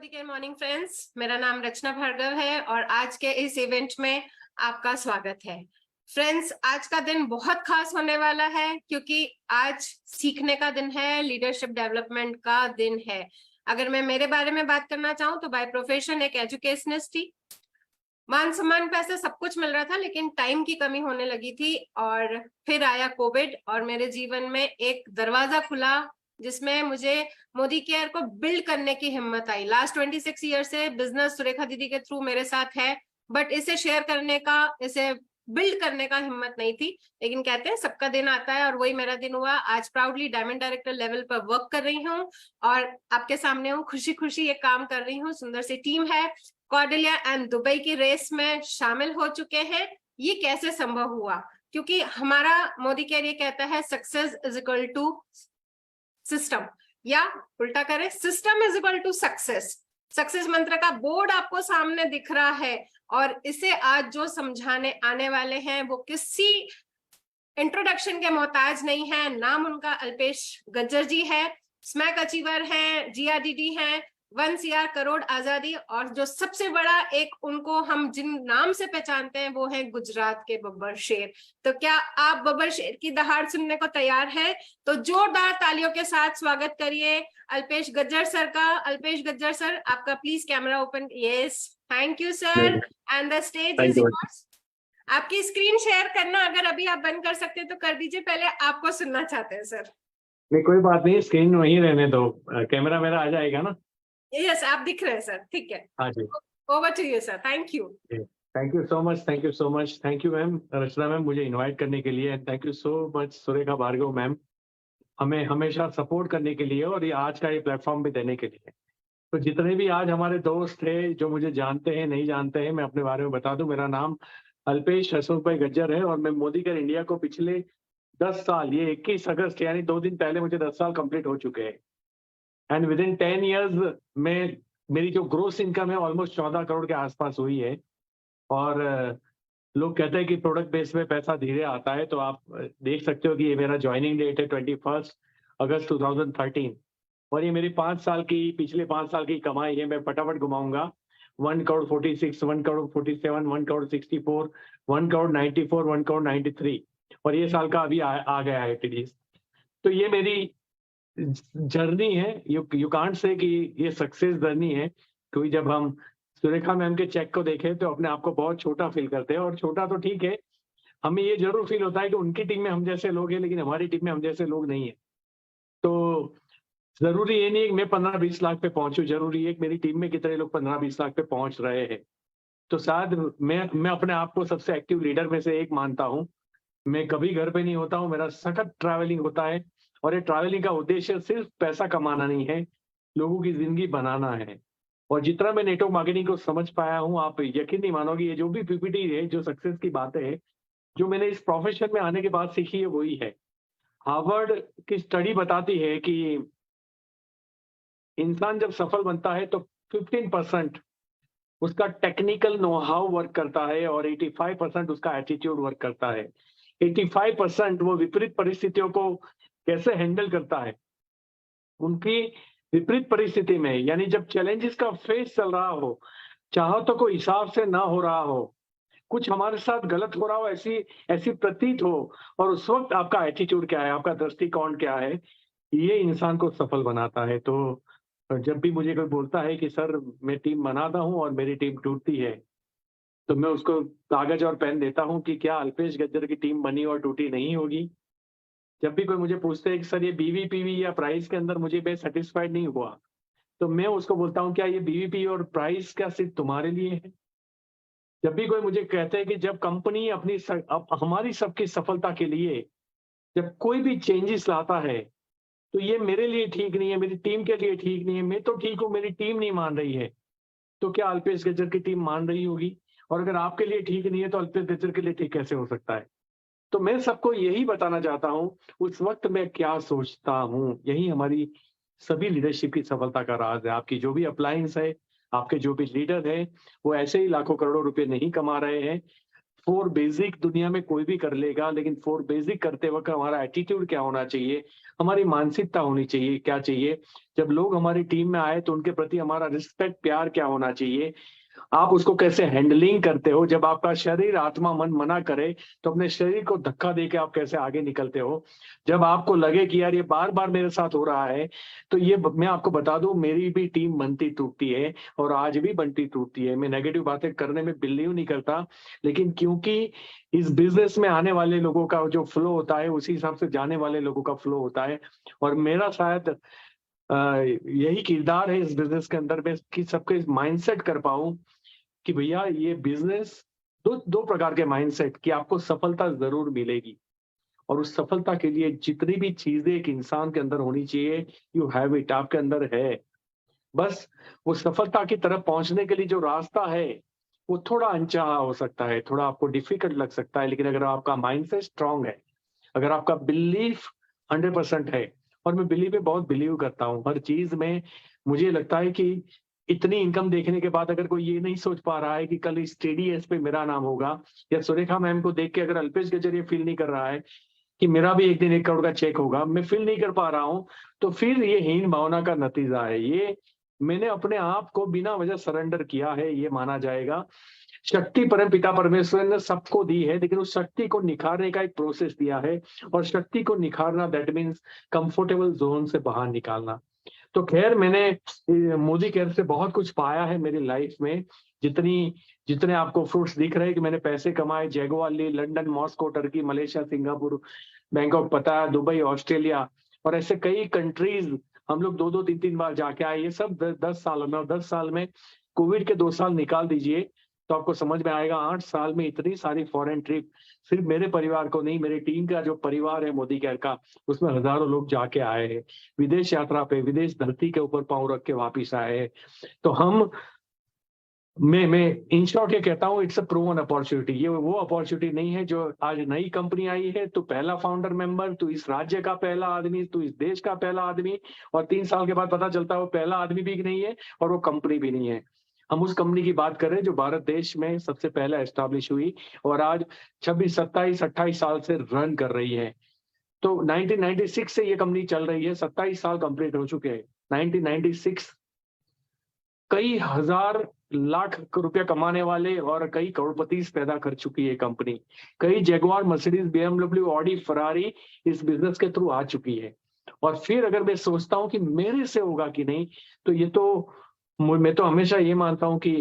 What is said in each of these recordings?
मोदी के morning friends, मेरा नाम रचना भार्गव है और आज के इस इवेंट में आपका स्वागत है। फ्रेंड्स, आज का दिन बहुत खास होने वाला है क्योंकि आज सीखने का दिन है, लीडरशिप डेवलपमेंट का दिन है। अगर मैं मेरे बारे में बात करना चाहूँ तो बाय प्रोफेशन एक एजुकेशनिस्ट थी। मान सम्मान पैसे सब कुछ मिल रहा था, लेकिन टाइम की कमी होने लगी थी और फिर आया कोविड और मेरे जीवन में एक दरवाजा खुला जिसमें मुझे मोदी केयर को बिल्ड करने की हिम्मत आई। लास्ट 26 ईयर से बिजनेस सुरेखा दीदी के थ्रू मेरे साथ है, बट इसे शेयर करने का, इसे बिल्ड करने का हिम्मत नहीं थी। लेकिन कहते हैं सबका दिन आता है और वही मेरा दिन हुआ। आज प्राउडली डायमंड डायरेक्टर लेवल पर वर्क कर रही हूँ और आपके सामने हूँ, खुशी खुशी ये काम कर रही हूँ। सुंदर सी टीम है, कॉर्डेलिया एंड दुबई की रेस में शामिल हो चुके हैं। ये कैसे संभव हुआ? क्योंकि हमारा मोदी केयर ये कहता है success is equal to system, या उल्टा करें, system is equal to success. Success मंत्र का बोर्ड आपको सामने दिख रहा है और इसे आज जो समझाने आने वाले हैं वो किसी इंट्रोडक्शन के मोहताज नहीं है। नाम उनका अल्पेश गज्जर जी है, स्मैक अचीवर हैं, जीआरडीडी हैं, 1 CR करोड़ आजादी, और जो सबसे बड़ा एक उनको हम जिन नाम से पहचानते हैं वो है गुजरात के बब्बर शेर। तो क्या आप बब्बर शेर की दहाड़ सुनने को तैयार हैं? तो जोरदार तालियों के साथ स्वागत करिए अल्पेश गज्जर सर का। अल्पेश गज्जर सर, आपका please camera open. Yes, thank you sir, and the stage is yours. आपकी स्क्रीन शेयर करना अगर अभी आप बंद कर सकते तो कर दीजिए, पहले आपको सुनना चाहते हैं सर। नहीं, कोई बात नहीं, स्क्रीन वहीं रहने दो, कैमरा मेरा आ जाएगा ना। यस, आप दिख रहे हैं सर, ठीक है। हाँ जी, over to you sir, thank you. Thank you so much, thank you so much, thank you ma'am Rachna ma'am मुझे इनवाइट करने के लिए। Thank you so much Surekha Bhargava ma'am, हमें हमेशा सपोर्ट करने के लिए और ये आज का ये प्लेटफॉर्म भी देने के लिए। तो जितने भी आज हमारे दोस्त हैं जो मुझे जानते हैं नहीं जानते हैं, मैं अपने बारे में बता दूं। मेरा नाम अल्पेश हसमुख भाई गज्जर है और मैं मोदी केयर इंडिया को पिछले 10 साल, ये 21 अगस्त यानी 2 दिन पहले मुझे 10 साल कंप्लीट हो चुके हैं। एंड विद इन 10 ईयर्स में मेरी जो ग्रोस इनकम है ऑलमोस्ट 14 करोड़ के आसपास हुई है। और लोग कहते हैं कि प्रोडक्ट बेस में पैसा धीरे आता है, तो आप देख सकते हो कि ये मेरा ज्वाइनिंग डेट है 21 अगस्त 2013 और ये मेरी 5 साल की, पिछले 5 साल की कमाई है। मैं फटाफट घुमाऊंगा। 1 करोड़ 46, 1 करोड़ 47, 1 करोड़ 64, 1 करोड़ 94, 1 करोड़ 93 और ये साल का अभी आ गया है एटलीस्ट। तो ये मेरी जर्नी है। यू कांट से कि ये सक्सेस जर्नी है, क्योंकि जब हम सुरेखा मैम के चेक को देखें तो अपने आप को बहुत छोटा फील करते हैं। और छोटा तो ठीक है, हमें ये जरूर फील होता है कि उनकी टीम में हम जैसे लोग हैं, लेकिन हमारी टीम में हम जैसे लोग नहीं है। तो जरूरी ये नहीं है कि मैं 15-20 लाख पे पहुंचूं, जरूरी है कि मेरी टीम में कितने लोग 15-20 लाख पे पहुंच रहे हैं। तो शायद मैं अपने आप को सबसे एक्टिव लीडर में से एक मानता हूँ। मैं कभी घर पे नहीं होता हूँ, मेरा सखत ट्रैवलिंग होता है और ये ट्रैवलिंग का उद्देश्य सिर्फ पैसा कमाना नहीं है, लोगों की जिंदगी बनाना है। और जितना मैं नेटवर्क मार्केटिंग को समझ पाया हूँ, आप यकीन नहीं मानोगे, ये जो भी पीपीटी है, जो सक्सेस की बातें हैं, जो मैंने इस प्रोफेशन में आने के बाद सीखी है वही है। हार्वर्ड की स्टडी बताती है कि इंसान जब सफल बनता है तो 15% उसका टेक्निकल नो हाउ वर्क करता है और 85% उसका एटीट्यूड वर्क करता है। 85% वो विपरीत परिस्थितियों को कैसे हैंडल करता है। उनकी विपरीत परिस्थिति में, यानी जब चैलेंजेस का फेस चल रहा हो, चाहो तो कोई हिसाब से ना हो रहा हो, कुछ हमारे साथ गलत हो रहा हो, ऐसी प्रतीत हो, और उस वक्त आपका एटीट्यूड क्या है, आपका दृष्टिकोण क्या है, ये इंसान को सफल बनाता है। तो जब भी मुझे कोई बोलता है कि सर मैं टीम बनाता हूँ और मेरी टीम टूटती है, तो मैं उसको कागज और पेन देता हूँ कि क्या अल्पेश गज्जर की टीम बनी और टूटी नहीं होगी। जब भी कोई मुझे पूछते है कि सर ये बीवीपीवी या प्राइस के अंदर मुझे मैं सेटिस्फाइड नहीं हुआ, तो मैं उसको बोलता हूँ क्या ये बीवीपी और प्राइस क्या सिर्फ तुम्हारे लिए है। जब भी कोई मुझे कहते हैं कि जब कंपनी हमारी सबकी सफलता के लिए जब कोई भी चेंजेस लाता है, तो ये मेरे लिए ठीक नहीं है, मेरी टीम के लिए ठीक नहीं है। मैं तो ठीक हूँ, मेरी टीम नहीं मान रही है, तो क्या अल्पेश गज्जर की टीम मान रही होगी? और अगर आपके लिए ठीक नहीं है तो अल्पेश गज्जर के लिए ठीक कैसे हो सकता है? तो मैं सबको यही बताना चाहता हूँ, उस वक्त मैं क्या सोचता हूँ, यही हमारी सभी लीडरशिप की सफलता का राज है। आपकी जो भी अप्लायंस है, आपके जो भी लीडर है, वो ऐसे ही लाखों करोड़ों रुपए नहीं कमा रहे हैं। फोर बेसिक दुनिया में कोई भी कर लेगा, लेकिन फोर बेसिक करते वक्त हमारा एटीट्यूड क्या होना चाहिए, हमारी मानसिकता होनी चाहिए, क्या चाहिए, जब लोग हमारी टीम में आए तो उनके प्रति हमारा रिस्पेक्ट, प्यार क्या होना चाहिए, आप उसको कैसे हैंडलिंग करते हो, जब आपका शरीर आत्मा मन मना करे तो अपने शरीर को धक्का देके आप कैसे आगे निकलते हो, जब आपको लगे कि यार ये बार बार मेरे साथ हो रहा है, तो ये मैं आपको बता दूं, मेरी भी टीम बनती टूटती है और आज भी बनती टूटती है। मैं नेगेटिव बातें करने में बिलीव नहीं करता, लेकिन क्योंकि इस बिजनेस में आने वाले लोगों का जो फ्लो होता है उसी हिसाब से जाने वाले लोगों का फ्लो होता है, और मेरा शायद यही किरदार है इस बिजनेस के अंदर में कि सबके माइंडसेट कर पाऊं कि भैया ये बिजनेस, दो दो प्रकार के माइंडसेट, कि आपको सफलता जरूर मिलेगी और उस सफलता के लिए जितनी भी चीजें एक इंसान के अंदर होनी चाहिए, यू हैव इट, आपके अंदर है। बस वो सफलता की तरफ पहुंचने के लिए जो रास्ता है वो थोड़ा अनचाहा हो सकता है, थोड़ा आपको डिफिकल्ट लग सकता है, लेकिन अगर आपका माइंडसेट स्ट्रांग है, अगर आपका बिलीफ 100% है, और मैं बिलीव में बहुत बिलीव करता हूँ हर चीज में, मुझे लगता है कि इतनी इनकम देखने के बाद अगर कोई ये नहीं सोच पा रहा है कि कल इस TDS पे मेरा नाम होगा, या सुरेखा मैम को देख के अगर अल्पेश के जरिए फील नहीं कर रहा है कि मेरा भी एक दिन 1 करोड़ का चेक होगा, मैं फील नहीं कर पा रहा हूँ, तो फिर ये हीन भावना का नतीजा है। ये मैंने अपने आप को बिना वजह सरेंडर किया है, ये माना जाएगा। शक्ति परम पिता परमेश्वर ने सबको दी है, लेकिन उस शक्ति को निखारने का एक प्रोसेस दिया है, और शक्ति को निखारना दैट मीन्स कंफर्टेबल जोन से बाहर निकालना। तो खैर, मैंने मोदी केयर से बहुत कुछ पाया है मेरी लाइफ में। जितने आपको फ्रूट्स दिख रहे हैं कि मैंने पैसे कमाए, जैगुआर ली, London, Moscow, Turkey, Malaysia, Singapore, Bangkok, पता, दुबई, ऑस्ट्रेलिया, और ऐसे कई कंट्रीज हम लोग 2-2, 3-3 बार जाके आए, ये सब 10 सालों में। और 10 साल में कोविड के 2 साल निकाल दीजिए तो आपको समझ में आएगा, 8 साल में इतनी सारी फॉरेन ट्रिप, सिर्फ मेरे परिवार को नहीं, मेरी टीम का जो परिवार है मोदी केयर का, उसमें हजारों लोग जाके आए हैं, विदेश यात्रा पे, विदेश धरती के ऊपर पांव रख के वापिस आए हैं। तो मैं इन शॉर्ट ये कहता हूँ, इट्स अ प्रूवन अपॉर्चुनिटी। ये वो अपॉर्चुनिटी नहीं है जो आज नई कंपनी आई है, तो पहला फाउंडर मेंबर, तो इस राज्य का पहला आदमी, तो इस देश का पहला आदमी, और 3 साल के बाद पता चलता है वो पहला आदमी भी नहीं है और वो कंपनी भी नहीं है। हम उस कंपनी की बात कर रहे हैं जो भारत देश में सबसे पहले एस्टैब्लिश हुई और आज 26, 27, 28 साल से रन कर रही है। तो 1996 से ये कंपनी चल रही है, 27 साल कंप्लीट हो चुके हैं। 1996 कई हजार लाख रुपया कमाने वाले और कई करोड़पति पैदा कर चुकी है कंपनी। कई Jaguar, Mercedes, BMW, Audi, Ferrari इस बिजनेस के थ्रू आ चुकी है। और फिर अगर मैं सोचता हूँ कि मेरे से होगा कि नहीं, तो ये तो मैं तो हमेशा ये मानता हूँ कि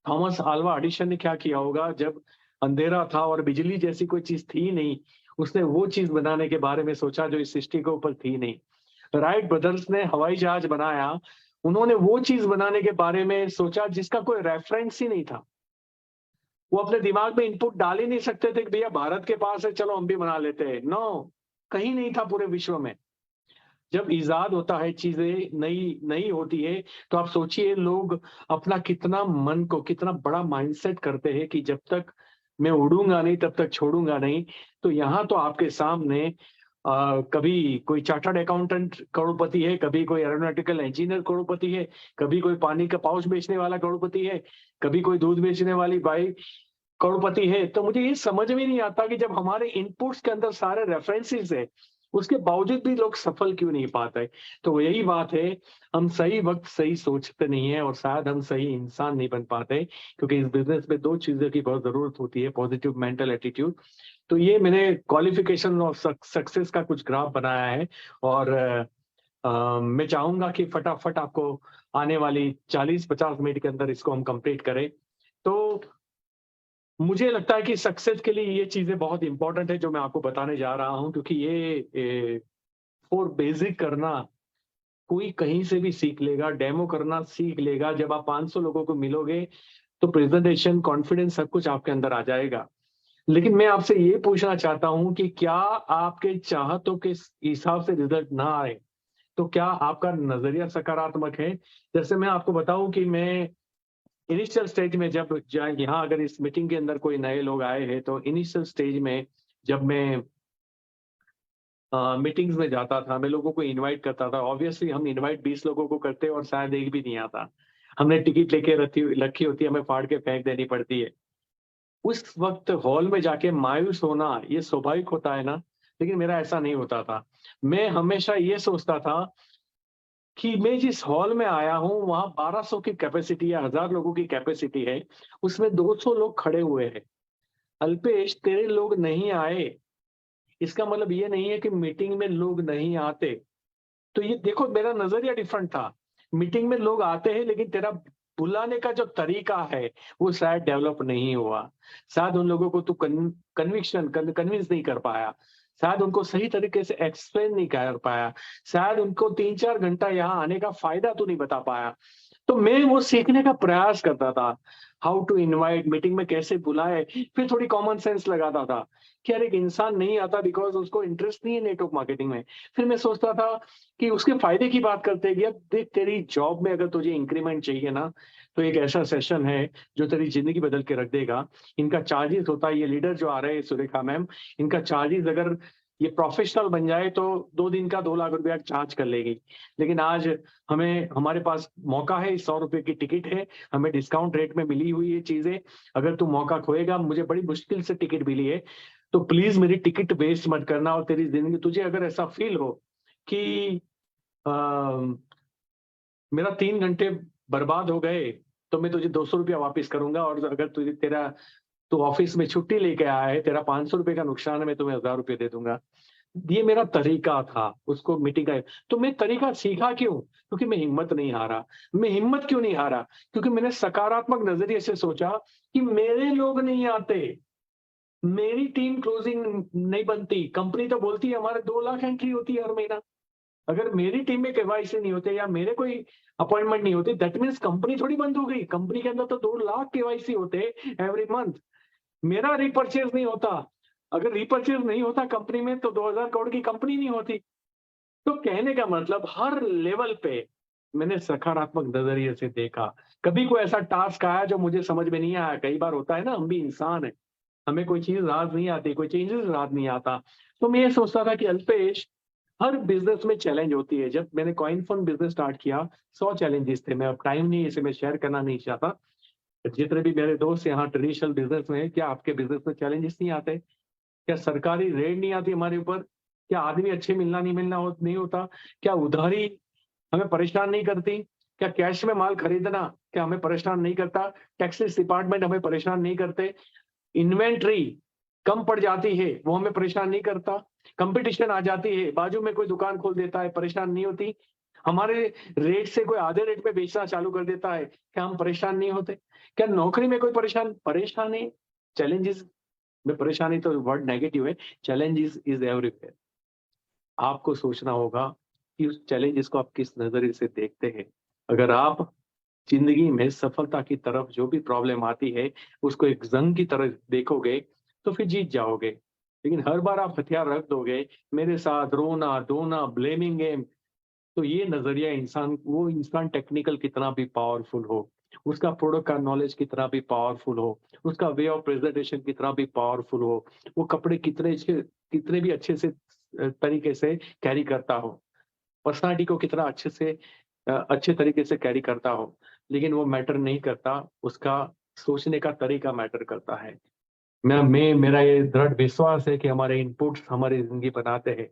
थॉमस अल्वा एडिसन ने क्या किया होगा, जब अंधेरा था और बिजली जैसी कोई चीज थी नहीं, उसने वो चीज बनाने के बारे में सोचा जो इस सृष्टि के ऊपर थी नहीं। राइट ब्रदर्स ने हवाई जहाज बनाया, उन्होंने वो चीज बनाने के बारे में सोचा जिसका कोई रेफरेंस ही नहीं था। वो अपने दिमाग में इनपुट डाल ही नहीं सकते थे कि भैया भारत के पास है, चलो हम भी बना लेते हैं। नो, कहीं नहीं था पूरे विश्व में। जब इजाद होता है, चीजें नई नई होती है, तो आप सोचिए लोग अपना कितना मन को कितना बड़ा माइंडसेट करते हैं कि जब तक मैं उड़ूंगा नहीं तब तक छोड़ूंगा नहीं। तो यहाँ तो आपके सामने कभी कोई चार्टर्ड अकाउंटेंट करोड़पति है, कभी कोई एरोनॉटिकल इंजीनियर करोड़पति है, कभी कोई पानी का पाउच बेचने वाला करोड़पति है, कभी कोई दूध बेचने वाली बाई करोड़पति है। तो मुझे ये समझ में नहीं आता कि जब हमारे इनपुट्स के अंदर सारे रेफरेंसेस है, उसके बावजूद भी लोग सफल क्यों नहीं पाते। तो यही बात है, हम सही वक्त सही सोचते नहीं है और शायद हम सही इंसान नहीं बन पाते, क्योंकि इस बिजनेस में 2 चीजों की बहुत जरूरत होती है, पॉजिटिव मेंटल एटीट्यूड। तो ये मैंने क्वालिफिकेशन ऑफ सक्सेस का कुछ ग्राफ बनाया है, और मैं चाहूंगा कि फटाफट आपको आने वाली 40-50 मिनट के अंदर इसको हम कंप्लीट करें। तो मुझे लगता है कि सक्सेस के लिए ये चीजें बहुत इंपॉर्टेंट है जो मैं आपको बताने जा रहा हूं, क्योंकि ये फॉर बेसिक करना कोई कहीं से भी सीख लेगा, डेमो करना सीख लेगा। जब आप 500 लोगों को मिलोगे तो प्रेजेंटेशन, कॉन्फिडेंस, सब कुछ आपके अंदर आ जाएगा। लेकिन मैं आपसे ये पूछना चाहता हूं कि क्या आपके चाहतों के हिसाब से रिजल्ट ना आए तो क्या आपका नजरिया सकारात्मक है? जैसे मैं आपको बताऊं कि मैं इनिशियल स्टेज में जब यहाँ अगर इस मीटिंग के अंदर कोई नए लोग आए हैं, तो इनिशियल स्टेज में जब मैं मीटिंग्स में जाता था, मैं लोगों को इनवाइट करता था। ऑब्वियसली हम इनवाइट 20 लोगों को करते हैं और शायद एक भी नहीं आता। हमने टिकट लेके रखी होती है, हमें फाड़ के फेंक देनी पड़ती है। उस वक्त हॉल में जाके मायूस होना ये स्वाभाविक होता है ना, लेकिन मेरा ऐसा नहीं होता था। मैं हमेशा ये सोचता था कि मैं जिस हॉल में आया हूँ वहां 1200 की कैपेसिटी या 1000 लोगों की कैपेसिटी है, उसमें 200 लोग खड़े हुए हैं। अल्पेश, तेरे लोग नहीं आए, इसका मतलब ये नहीं है कि मीटिंग में लोग नहीं आते। तो ये देखो, मेरा नजरिया डिफरेंट था। मीटिंग में लोग आते हैं, लेकिन तेरा बुलाने का जो तरीका है वो शायद डेवलप नहीं हुआ। शायद उन लोगों को तू कन्विंस नहीं कर पाया। शायद उनको सही तरीके से एक्सप्लेन नहीं कर पाया। शायद उनको 3-4 घंटा यहाँ आने का फायदा तू नहीं बता पाया। तो मैं वो सीखने का प्रयास करता था, हाउ टू इनवाइट, मीटिंग में कैसे बुलाए। फिर थोड़ी कॉमन सेंस लगाता था कि यार एक इंसान नहीं आता बिकॉज उसको इंटरेस्ट नहीं है नेटवर्क मार्केटिंग में। फिर मैं सोचता था कि उसके फायदे की बात करते हैं कि अब देख, तेरी जॉब में अगर तुझे इंक्रीमेंट चाहिए ना, तो एक ऐसा सेशन है जो तेरी जिंदगी बदल के रख देगा। इनका चार्जेस होता है, ये लीडर जो आ रहे हैं सुरेखा मैम, इनका चार्जेस अगर ये प्रोफेशनल बन जाए तो 2 दिन का 2 लाख रुपया चार्ज कर लेगी। लेकिन आज हमारे पास मौका है, 100 रुपए की टिकट है, हमें डिस्काउंट रेट में मिली हुई ये चीजें। अगर तू मौका खोएगा, मुझे बड़ी मुश्किल से टिकट मिली है, तो प्लीज मेरी टिकट वेस्ट मत करना। और तेरी जिंदगी, तुझे अगर ऐसा फील हो कि मेरा 3 घंटे बर्बाद हो गए, तो मैं तुझे 200 रुपया वापिस करूंगा। और अगर तू ऑफिस में छुट्टी लेके आया है, तेरा 500 रुपए का नुकसान है, मैं तुम्हें 1000 रुपये दे दूंगा। ये मेरा तरीका था उसको मीटिंग का। तो मैं तरीका सीखा क्यों? क्योंकि मैं हिम्मत नहीं हारा। मैं हिम्मत क्यों नहीं हारा? क्योंकि मैंने सकारात्मक नजरिए से सोचा कि मेरे लोग नहीं आते, मेरी टीम क्लोजिंग नहीं बनती। कंपनी तो बोलती है हमारे 2 लाख एंट्री होती है हर महीना। अगर मेरी टीम में केवाईसी नहीं होते या मेरे कोई अपॉइंटमेंट नहीं होते, दैट मीन्स कंपनी थोड़ी बंद हो गई। कंपनी के अंदर तो 2 लाख केवाईसी होते एवरी मंथ। मेरा रिपर्चेज नहीं होता। अगर रिपर्चेज नहीं होता कंपनी में, तो 2000 करोड़ की कंपनी नहीं होती। तो कहने का मतलब, हर लेवल पे मैंने सकारात्मक नजरिए से देखा। कभी कोई ऐसा टास्क आया जो मुझे समझ में नहीं आया। कई बार होता है ना, हम भी इंसान है, हमें कोई चीज राज नहीं आती, कोई चेंजेस राज नहीं आता। तो मैं ये सोचता था कि अल्पेश, हर बिजनेस में चैलेंज होती है। जब मैंने कॉइन फंड बिजनेस स्टार्ट किया, 100 चैलेंजेस थे। मैं अब टाइम नहीं, इसे मैं शेयर करना नहीं चाहता। जितने भी मेरे दोस्त यहाँ ट्रेडिशनल बिजनेस में, क्या आपके बिजनेस में चैलेंजेस नहीं आते? क्या सरकारी रेड नहीं आती हमारे ऊपर? क्या आदमी अच्छे मिलना नहीं होता? क्या उधारी हमें परेशान नहीं करती? क्या कैश में माल खरीदना क्या हमें परेशान नहीं करता? टैक्सेस डिपार्टमेंट हमें परेशान नहीं करते? इन्वेंट्री कम पड़ जाती है, वो हमें परेशान नहीं करता? कंपटीशन आ जाती है, बाजू में कोई दुकान खोल देता है, परेशान नहीं होती? हमारे रेट से कोई आधे रेट में बेचना चालू कर देता है, क्या हम परेशान नहीं होते? क्या नौकरी में कोई परेशानी? चैलेंजेस में परेशानी तो वर्ड नेगेटिव है। Challenges is everywhere. आपको सोचना होगा कि उस चैलेंजेस को आप किस नजरिए से देखते हैं। अगर आप जिंदगी में सफलता की तरफ जो भी प्रॉब्लम आती है, उसको एक जंग की तरह देखोगे, तो फिर जीत जाओगे। लेकिन हर बार आप हथियार रख दोगे, मेरे साथ रोना धोना, ब्लेमिंग गेम, तो ये नजरिया वो इंसान टेक्निकल कितना भी पावरफुल हो, उसका प्रोडक्ट का नॉलेज कितना भी पावरफुल हो, उसका वे ऑफ प्रेजेंटेशन कितना भी पावरफुल हो, वो कपड़े कितने भी अच्छे से तरीके से कैरी करता हो, पर्सनालिटी को कितना अच्छे तरीके से कैरी करता हो, लेकिन वो मैटर नहीं करता। उसका सोचने का तरीका मैटर करता है। मेरा ये दृढ़ विश्वास है कि हमारे इनपुट्स हमारी जिंदगी बनाते हैं।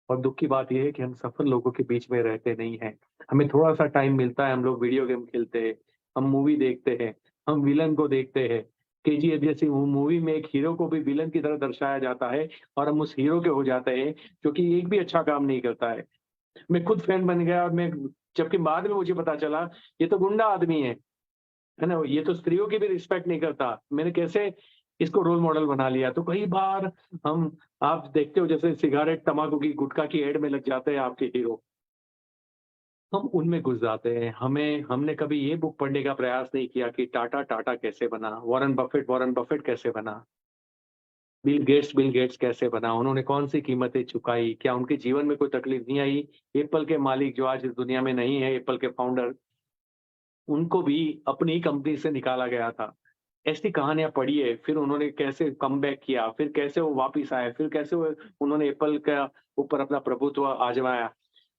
और दुख की बात यह है कि हम सफल लोगों के बीच में रहते नहीं हैं। हमें थोड़ा सा टाइम मिलता है, हम लोग वीडियो गेम खेलते हैं, हम मूवी देखते हैं, हम विलन को देखते हैं। केजीएफ जैसी मूवी में एक हीरो को भी विलन की तरह दर्शाया जाता है, और हम उस हीरो के हो जाते हैं जो कि एक भी अच्छा काम नहीं करता है। मैं खुद फैन बन गया, और जबकि बाद में मुझे पता चला ये तो गुंडा आदमी है ना, ये तो स्त्रियों की भी रिस्पेक्ट नहीं करता। मैंने कैसे इसको रोल मॉडल बना लिया। तो कई बार आप देखते हो, जैसे सिगारेट, तंबाकू की, गुटखा की एड में लग जाते हैं आपके हीरो, हम उनमें घुस जाते हैं। हमने कभी ये बुक पढ़ने का प्रयास नहीं किया कि टाटा कैसे बना, वॉरेन बफेट कैसे बना, बिल गेट्स कैसे बना, उन्होंने कौन सी कीमतें चुकाई, क्या उनके जीवन में कोई तकलीफ नहीं आई? एप्पल के मालिक जो आज इस दुनिया में नहीं है, एप्पल के फाउंडर, उनको भी अपनी ही कंपनी से निकाला गया था। ऐसी कहानियां पढ़िए, फिर उन्होंने कैसे कमबैक किया, फिर कैसे वो वापिस आए, फिर कैसे उन्होंने एप्पल का ऊपर अपना प्रभुत्व आजमाया।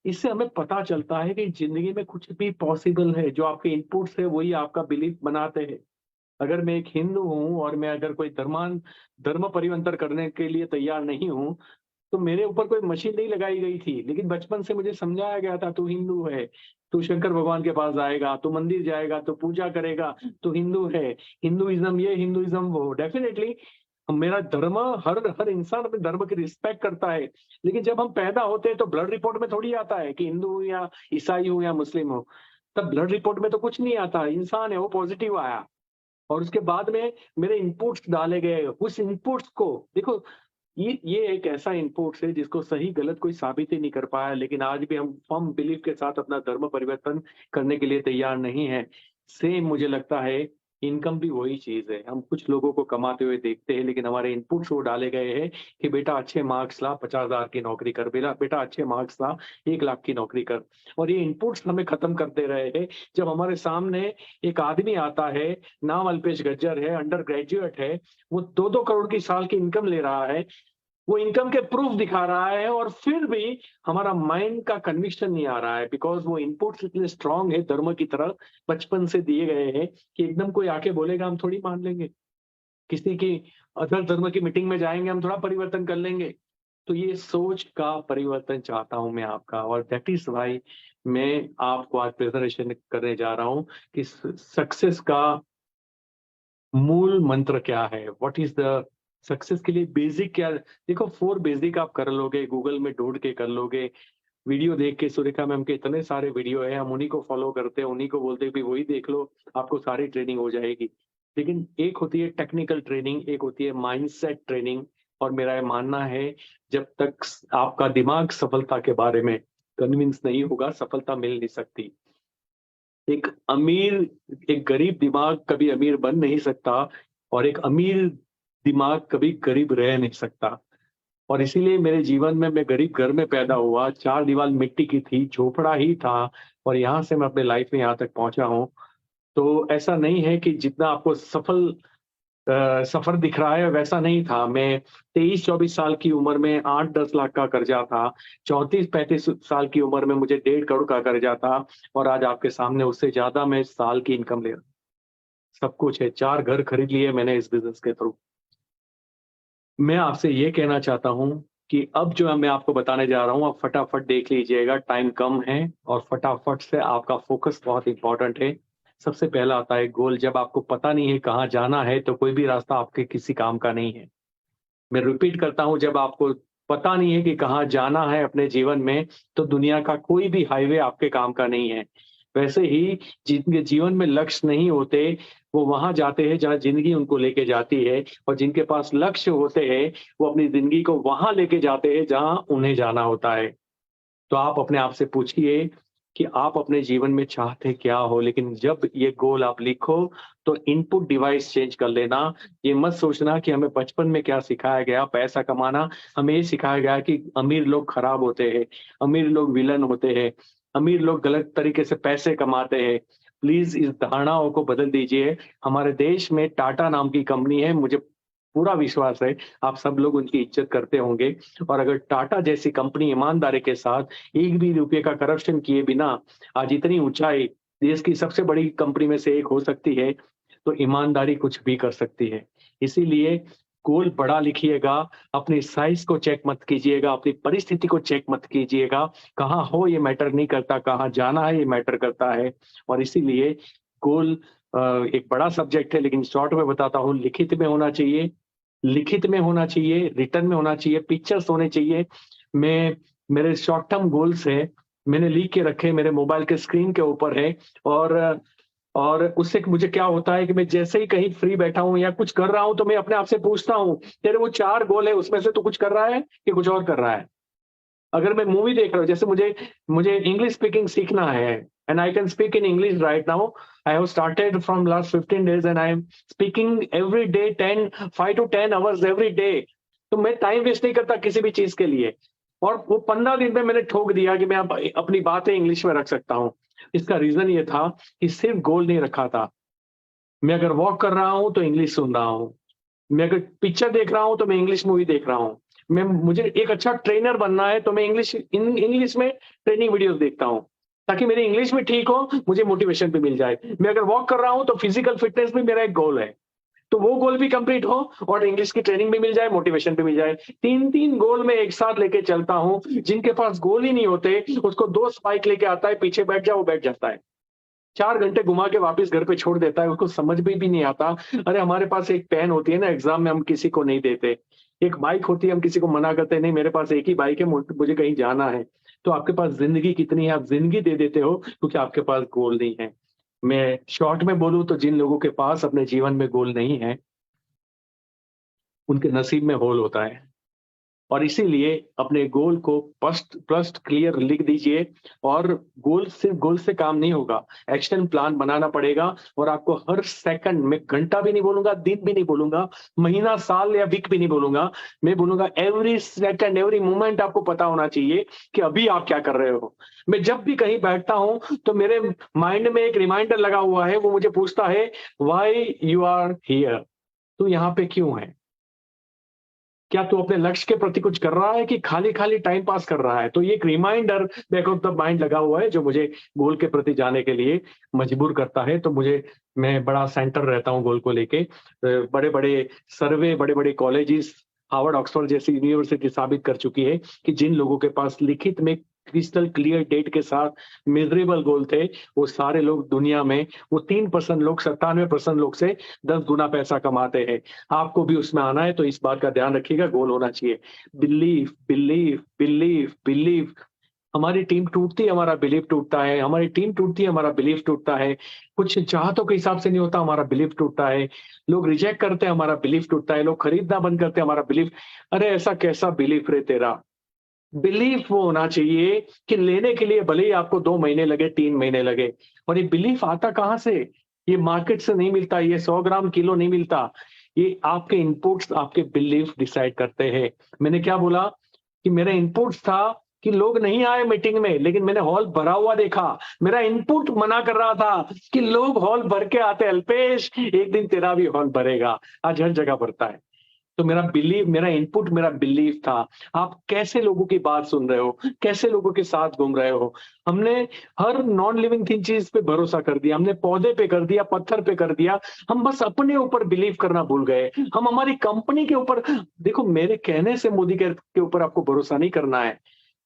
इससे हमें पता चलता है कि जिंदगी में कुछ भी पॉसिबल है। जो आपके इनपुट्स है वही आपका बिलीफ बनाते हैं। अगर मैं एक हिंदू हूँ और मैं अगर कोई धर्म परिवर्तन करने के लिए तैयार नहीं हूँ, तो मेरे ऊपर कोई मशीन नहीं लगाई गई थी। लेकिन बचपन से मुझे समझाया गया था, तू हिंदू है, तू शंकर भगवान के पास जाएगा, तू मंदिर जाएगा, तू पूजा करेगा, तू हिंदू है, हिंदुइज्म ये, हिंदुइज्म वो। डेफिनेटली मेरा धर्म, हर हर इंसान अपने धर्म की रिस्पेक्ट करता है। लेकिन जब हम पैदा होते हैं तो ब्लड रिपोर्ट में थोड़ी आता है कि हिंदू हूँ या ईसाई हूँ या मुस्लिम हूँ। तब ब्लड रिपोर्ट में तो कुछ नहीं आता, इंसान है वो पॉजिटिव आया। और उसके बाद में मेरे इनपुट्स डाले गए, उस इनपुट्स को देखो, ये एक ऐसा इनपुट्स है जिसको सही गलत कोई साबित ही नहीं कर पाया, लेकिन आज भी हम फर्म बिलीफ के साथ अपना धर्म परिवर्तन करने के लिए तैयार नहीं है। सेम मुझे लगता है इनकम भी वही चीज है। हम कुछ लोगों को कमाते हुए देखते हैं, लेकिन हमारे इनपुट्स वो डाले गए हैं कि बेटा अच्छे मार्क्स ला, 50,000 की नौकरी कर, बेटा बेटा अच्छे मार्क्स ला, 1 लाख की नौकरी कर। और ये इनपुट्स हमें खत्म कर दे रहे हैं। जब हमारे सामने एक आदमी आता है, नाम अल्पेश गज्जर है, अंडर ग्रेजुएट है, वो 2-2 करोड़ की साल की इनकम ले रहा है, वो इनकम के प्रूफ दिखा रहा है, और फिर भी हमारा माइंड का कन्विक्शन नहीं आ रहा है, बिकॉज वो इनपुट्स इतने स्ट्रांग है धर्म की तरह, बचपन से दिए गए हैं कि एकदम कोई आके बोलेगा हम थोड़ी मान लेंगे। किसी की अदर धर्म की मीटिंग में जाएंगे, हम थोड़ा परिवर्तन कर लेंगे। तो ये सोच का परिवर्तन चाहता हूं मैं आपका, और दैट इज वाई मैं आपको आज प्रेजेंटेशन करने जा रहा हूं कि सक्सेस का मूल मंत्र क्या है, व्हाट इज द सक्सेस के लिए बेसिक क्या। देखो 4 बेसिक आप कर लोगे, गूगल में ढूंढ के कर लोगे, वीडियो देख के, सुरेखा मैम के इतने सारे वीडियो है, हम उन्हीं को फॉलो करते हैं, उन्हीं को बोलते हैं कि वही देख लो, आपको सारी ट्रेनिंग हो जाएगी। लेकिन एक होती है टेक्निकल ट्रेनिंग, एक होती है माइंडसेट ट्रेनिंग। और मेरा ये मानना है, जब तक आपका दिमाग सफलता के बारे में कन्विंस नहीं होगा, सफलता मिल नहीं सकती। एक अमीर, एक गरीब दिमाग कभी अमीर बन नहीं सकता, और एक अमीर दिमाग कभी गरीब रह नहीं सकता। और इसीलिए मेरे जीवन में, मैं गरीब घर में पैदा हुआ, 4 दीवार मिट्टी की थी, झोपड़ा ही था, और यहाँ से मैं अपने लाइफ में यहाँ तक पहुंचा हूँ। तो ऐसा नहीं है कि जितना आपको सफर दिख रहा है वैसा नहीं था। मैं 23-24 साल की उम्र में 8-10 लाख का कर्जा था, 34-35 साल की उम्र में मुझे 1.5 करोड़ का कर्जा था, और आज आपके सामने उससे ज्यादा मैं साल की इनकम ले रहा हूँ। सब कुछ है, 4 घर खरीद लिए मैंने इस बिजनेस के थ्रू। मैं आपसे ये कहना चाहता हूँ कि अब जो मैं आपको बताने जा रहा हूँ, आप फटाफट देख लीजिएगा, टाइम कम है, और फटाफट से आपका फोकस बहुत इंपॉर्टेंट है। सबसे पहला आता है गोल। जब आपको पता नहीं है कहाँ जाना है, तो कोई भी रास्ता आपके किसी काम का नहीं है। मैं रिपीट करता हूँ, जब आपको पता नहीं है कि कहाँ जाना है अपने जीवन में, तो दुनिया का कोई भी हाईवे आपके काम का नहीं है। वैसे ही जिनके जीवन में लक्ष्य नहीं होते, वो वहां जाते हैं जहां जिंदगी उनको लेके जाती है, और जिनके पास लक्ष्य होते हैं, वो अपनी जिंदगी को वहां लेके जाते हैं जहां उन्हें जाना होता है। तो आप अपने आप से पूछिए कि आप अपने जीवन में चाहते क्या हो। लेकिन जब ये गोल आप लिखो, तो इनपुट डिवाइस चेंज कर लेना। ये मत सोचना कि हमें बचपन में क्या सिखाया गया, पैसा कमाना। हमें ये सिखाया गया कि अमीर लोग खराब होते हैं, अमीर लोग विलन होते हैं, अमीर लोग गलत तरीके से पैसे कमाते हैं। प्लीज इस धारणाओं को बदल दीजिए। हमारे देश में टाटा नाम की कंपनी है, मुझे पूरा विश्वास है आप सब लोग उनकी इज्जत करते होंगे। और अगर टाटा जैसी कंपनी ईमानदारी के साथ एक भी रुपये का करप्शन किए बिना आज इतनी ऊंचाई, देश की सबसे बड़ी कंपनी में से एक हो सकती है, तो ईमानदारी कुछ भी कर सकती है। इसीलिए गोल बड़ा लिखिएगा, अपनी साइज को चेक मत कीजिएगा, अपनी परिस्थिति को चेक मत कीजिएगा। कहाँ हो ये मैटर नहीं करता, कहाँ जाना है ये मैटर करता है। और इसीलिए गोल एक बड़ा सब्जेक्ट है, लेकिन शॉर्ट में बताता हूँ, लिखित में होना चाहिए, लिखित में होना चाहिए, रिटर्न में होना चाहिए, पिक्चर्स होने चाहिए। मैं, मेरे शॉर्ट टर्म गोल्स है, मैंने लिख के रखे, मेरे मोबाइल के स्क्रीन के ऊपर है। और उससे मुझे क्या होता है कि मैं जैसे ही कहीं फ्री बैठा हूं या कुछ कर रहा हूं, तो मैं अपने आप से पूछता हूं, तेरे वो 4 गोल है, उसमें से तू कुछ कर रहा है कि कुछ और कर रहा है। अगर मैं मूवी देख रहा हूँ, जैसे मुझे मुझे इंग्लिश स्पीकिंग सीखना है, and I can speak in English right now. I have started from last 15 days and I am speaking every day 5 to 10 hours every day. तो मैं टाइम वेस्ट नहीं करता किसी भी चीज के लिए। और वो 15 दिन में मैंने ठोक दिया कि मैं अब अपनी बातें इंग्लिश में रख सकता हूँ। इसका रीजन ये था कि सिर्फ गोल नहीं रखा था। मैं अगर वॉक कर रहा हूँ तो इंग्लिश सुन रहा हूँ, मैं अगर पिक्चर देख रहा हूँ तो मैं इंग्लिश मूवी देख रहा हूँ, मैं, मुझे एक अच्छा ट्रेनर बनना है तो मैं इंग्लिश में ट्रेनिंग वीडियोस देखता हूँ। ताकि मेरी इंग्लिश भी ठीक हो, मुझे मोटिवेशन भी मिल जाए। मैं अगर वॉक कर रहा हूं तो फिजिकल फिटनेस भी मेरा एक गोल है, तो वो गोल भी कंप्लीट हो और इंग्लिश की ट्रेनिंग भी मिल जाए, मोटिवेशन भी मिल जाए। 3-3 गोल मैं एक साथ लेके चलता हूँ। जिनके पास गोल ही नहीं होते, उसको 2 स्पाइक लेके आता है, पीछे बैठ जाओ, वो बैठ जाता है। 4 घंटे घुमा के वापस घर पे छोड़ देता है, उसको समझ में भी नहीं आता। अरे हमारे पास एक पेन होती है ना, एग्जाम में हम किसी को नहीं देते। एक बाइक होती है, हम किसी को मना करते हैं, नहीं मेरे पास एक ही बाइक है, मुझे कहीं जाना है। तो आपके पास ज़िंदगी कितनी है, आप ज़िंदगी दे देते हो क्योंकि आपके पास गोल नहीं है। मैं शॉर्ट में बोलूँ तो जिन लोगों के पास अपने जीवन में गोल नहीं है, उनके नसीब में होल होता है। और इसीलिए अपने गोल को स्पष्ट स्पष्ट क्लियर लिख दीजिए। और गोल सिर्फ गोल से काम नहीं होगा, एक्शन प्लान बनाना पड़ेगा। और आपको हर सेकंड में, घंटा भी नहीं बोलूंगा, दिन भी नहीं बोलूंगा, महीना, साल या वीक भी नहीं बोलूंगा, मैं बोलूंगा एवरी सेकंड, एवरी मोमेंट आपको पता होना चाहिए कि अभी आप क्या कर रहे हो। मैं जब भी कहीं बैठता हूं तो मेरे माइंड में एक रिमाइंडर लगा हुआ है, वो मुझे पूछता है व्हाई यू आर हियर, तू यहाँ पे क्यों है। क्या तू अपने लक्ष्य के प्रति कुछ कर रहा है कि खाली खाली टाइम पास कर रहा है। तो ये एक reminder back of the mind लगा हुआ है, जो मुझे गोल के प्रति जाने के लिए मजबूर करता है। तो मैं बड़ा सेंटर रहता हूँ गोल को लेके। बड़े बड़े सर्वे, बड़े बड़े कॉलेजेस, हार्वर्ड, ऑक्सफोर्ड जैसी यूनिवर्सिटी साबित कर चुकी है कि जिन लोगों के पास लिखित में क्रिस्टल क्लियर डेट के साथ मेजरेबल गोल थे, वो सारे लोग दुनिया में, वो 3% लोग 97% लोग से 10 गुना पैसा कमाते हैं। आपको भी उसमें आना है, तो इस बात का ध्यान रखिएगा, गोल होना चाहिए। Believe believe believe believe. हमारी टीम टूटती है, हमारा बिलीव टूटता है। हमारी टीम टूटती है, हमारा बिलीव टूटता है। कुछ चाहतों के हिसाब से नहीं होता, हमारा बिलीव टूटता है। लोग रिजेक्ट करते हैं, हमारा बिलीव टूटता है। लोग खरीदना बंद करते हैं, हमारा बिलीव। अरे ऐसा कैसा बिलीव रे तेरा। बिलीफ वो होना चाहिए कि लेने के लिए भले ही आपको 2 महीने लगे, 3 महीने लगे। और ये बिलीफ आता कहाँ से? ये मार्केट से नहीं मिलता, ये 100 ग्राम किलो नहीं मिलता। ये आपके इनपुट्स, आपके बिलीफ डिसाइड करते हैं। मैंने क्या बोला कि मेरा इनपुट्स था कि लोग नहीं आए मीटिंग में, लेकिन मैंने हॉल भरा हुआ देखा। मेरा इनपुट मना कर रहा था कि लोग हॉल भर के आते। अल्पेश, एक दिन तेरा भी हॉल भरेगा। आज हर जगह भरता है। तो मेरा बिलीव, मेरा इनपुट, मेरा बिलीव था। आप कैसे लोगों की बात सुन रहे हो, कैसे लोगों के साथ घूम रहे हो। हमने हर नॉन लिविंग थिंग चीज पे भरोसा कर दिया, हमने पौधे पे कर दिया, पत्थर पे कर दिया। हम बस अपने ऊपर बिलीव करना भूल गए। हम हमारी कंपनी के ऊपर, देखो मेरे कहने से मोदी केयर के ऊपर आपको भरोसा नहीं करना है।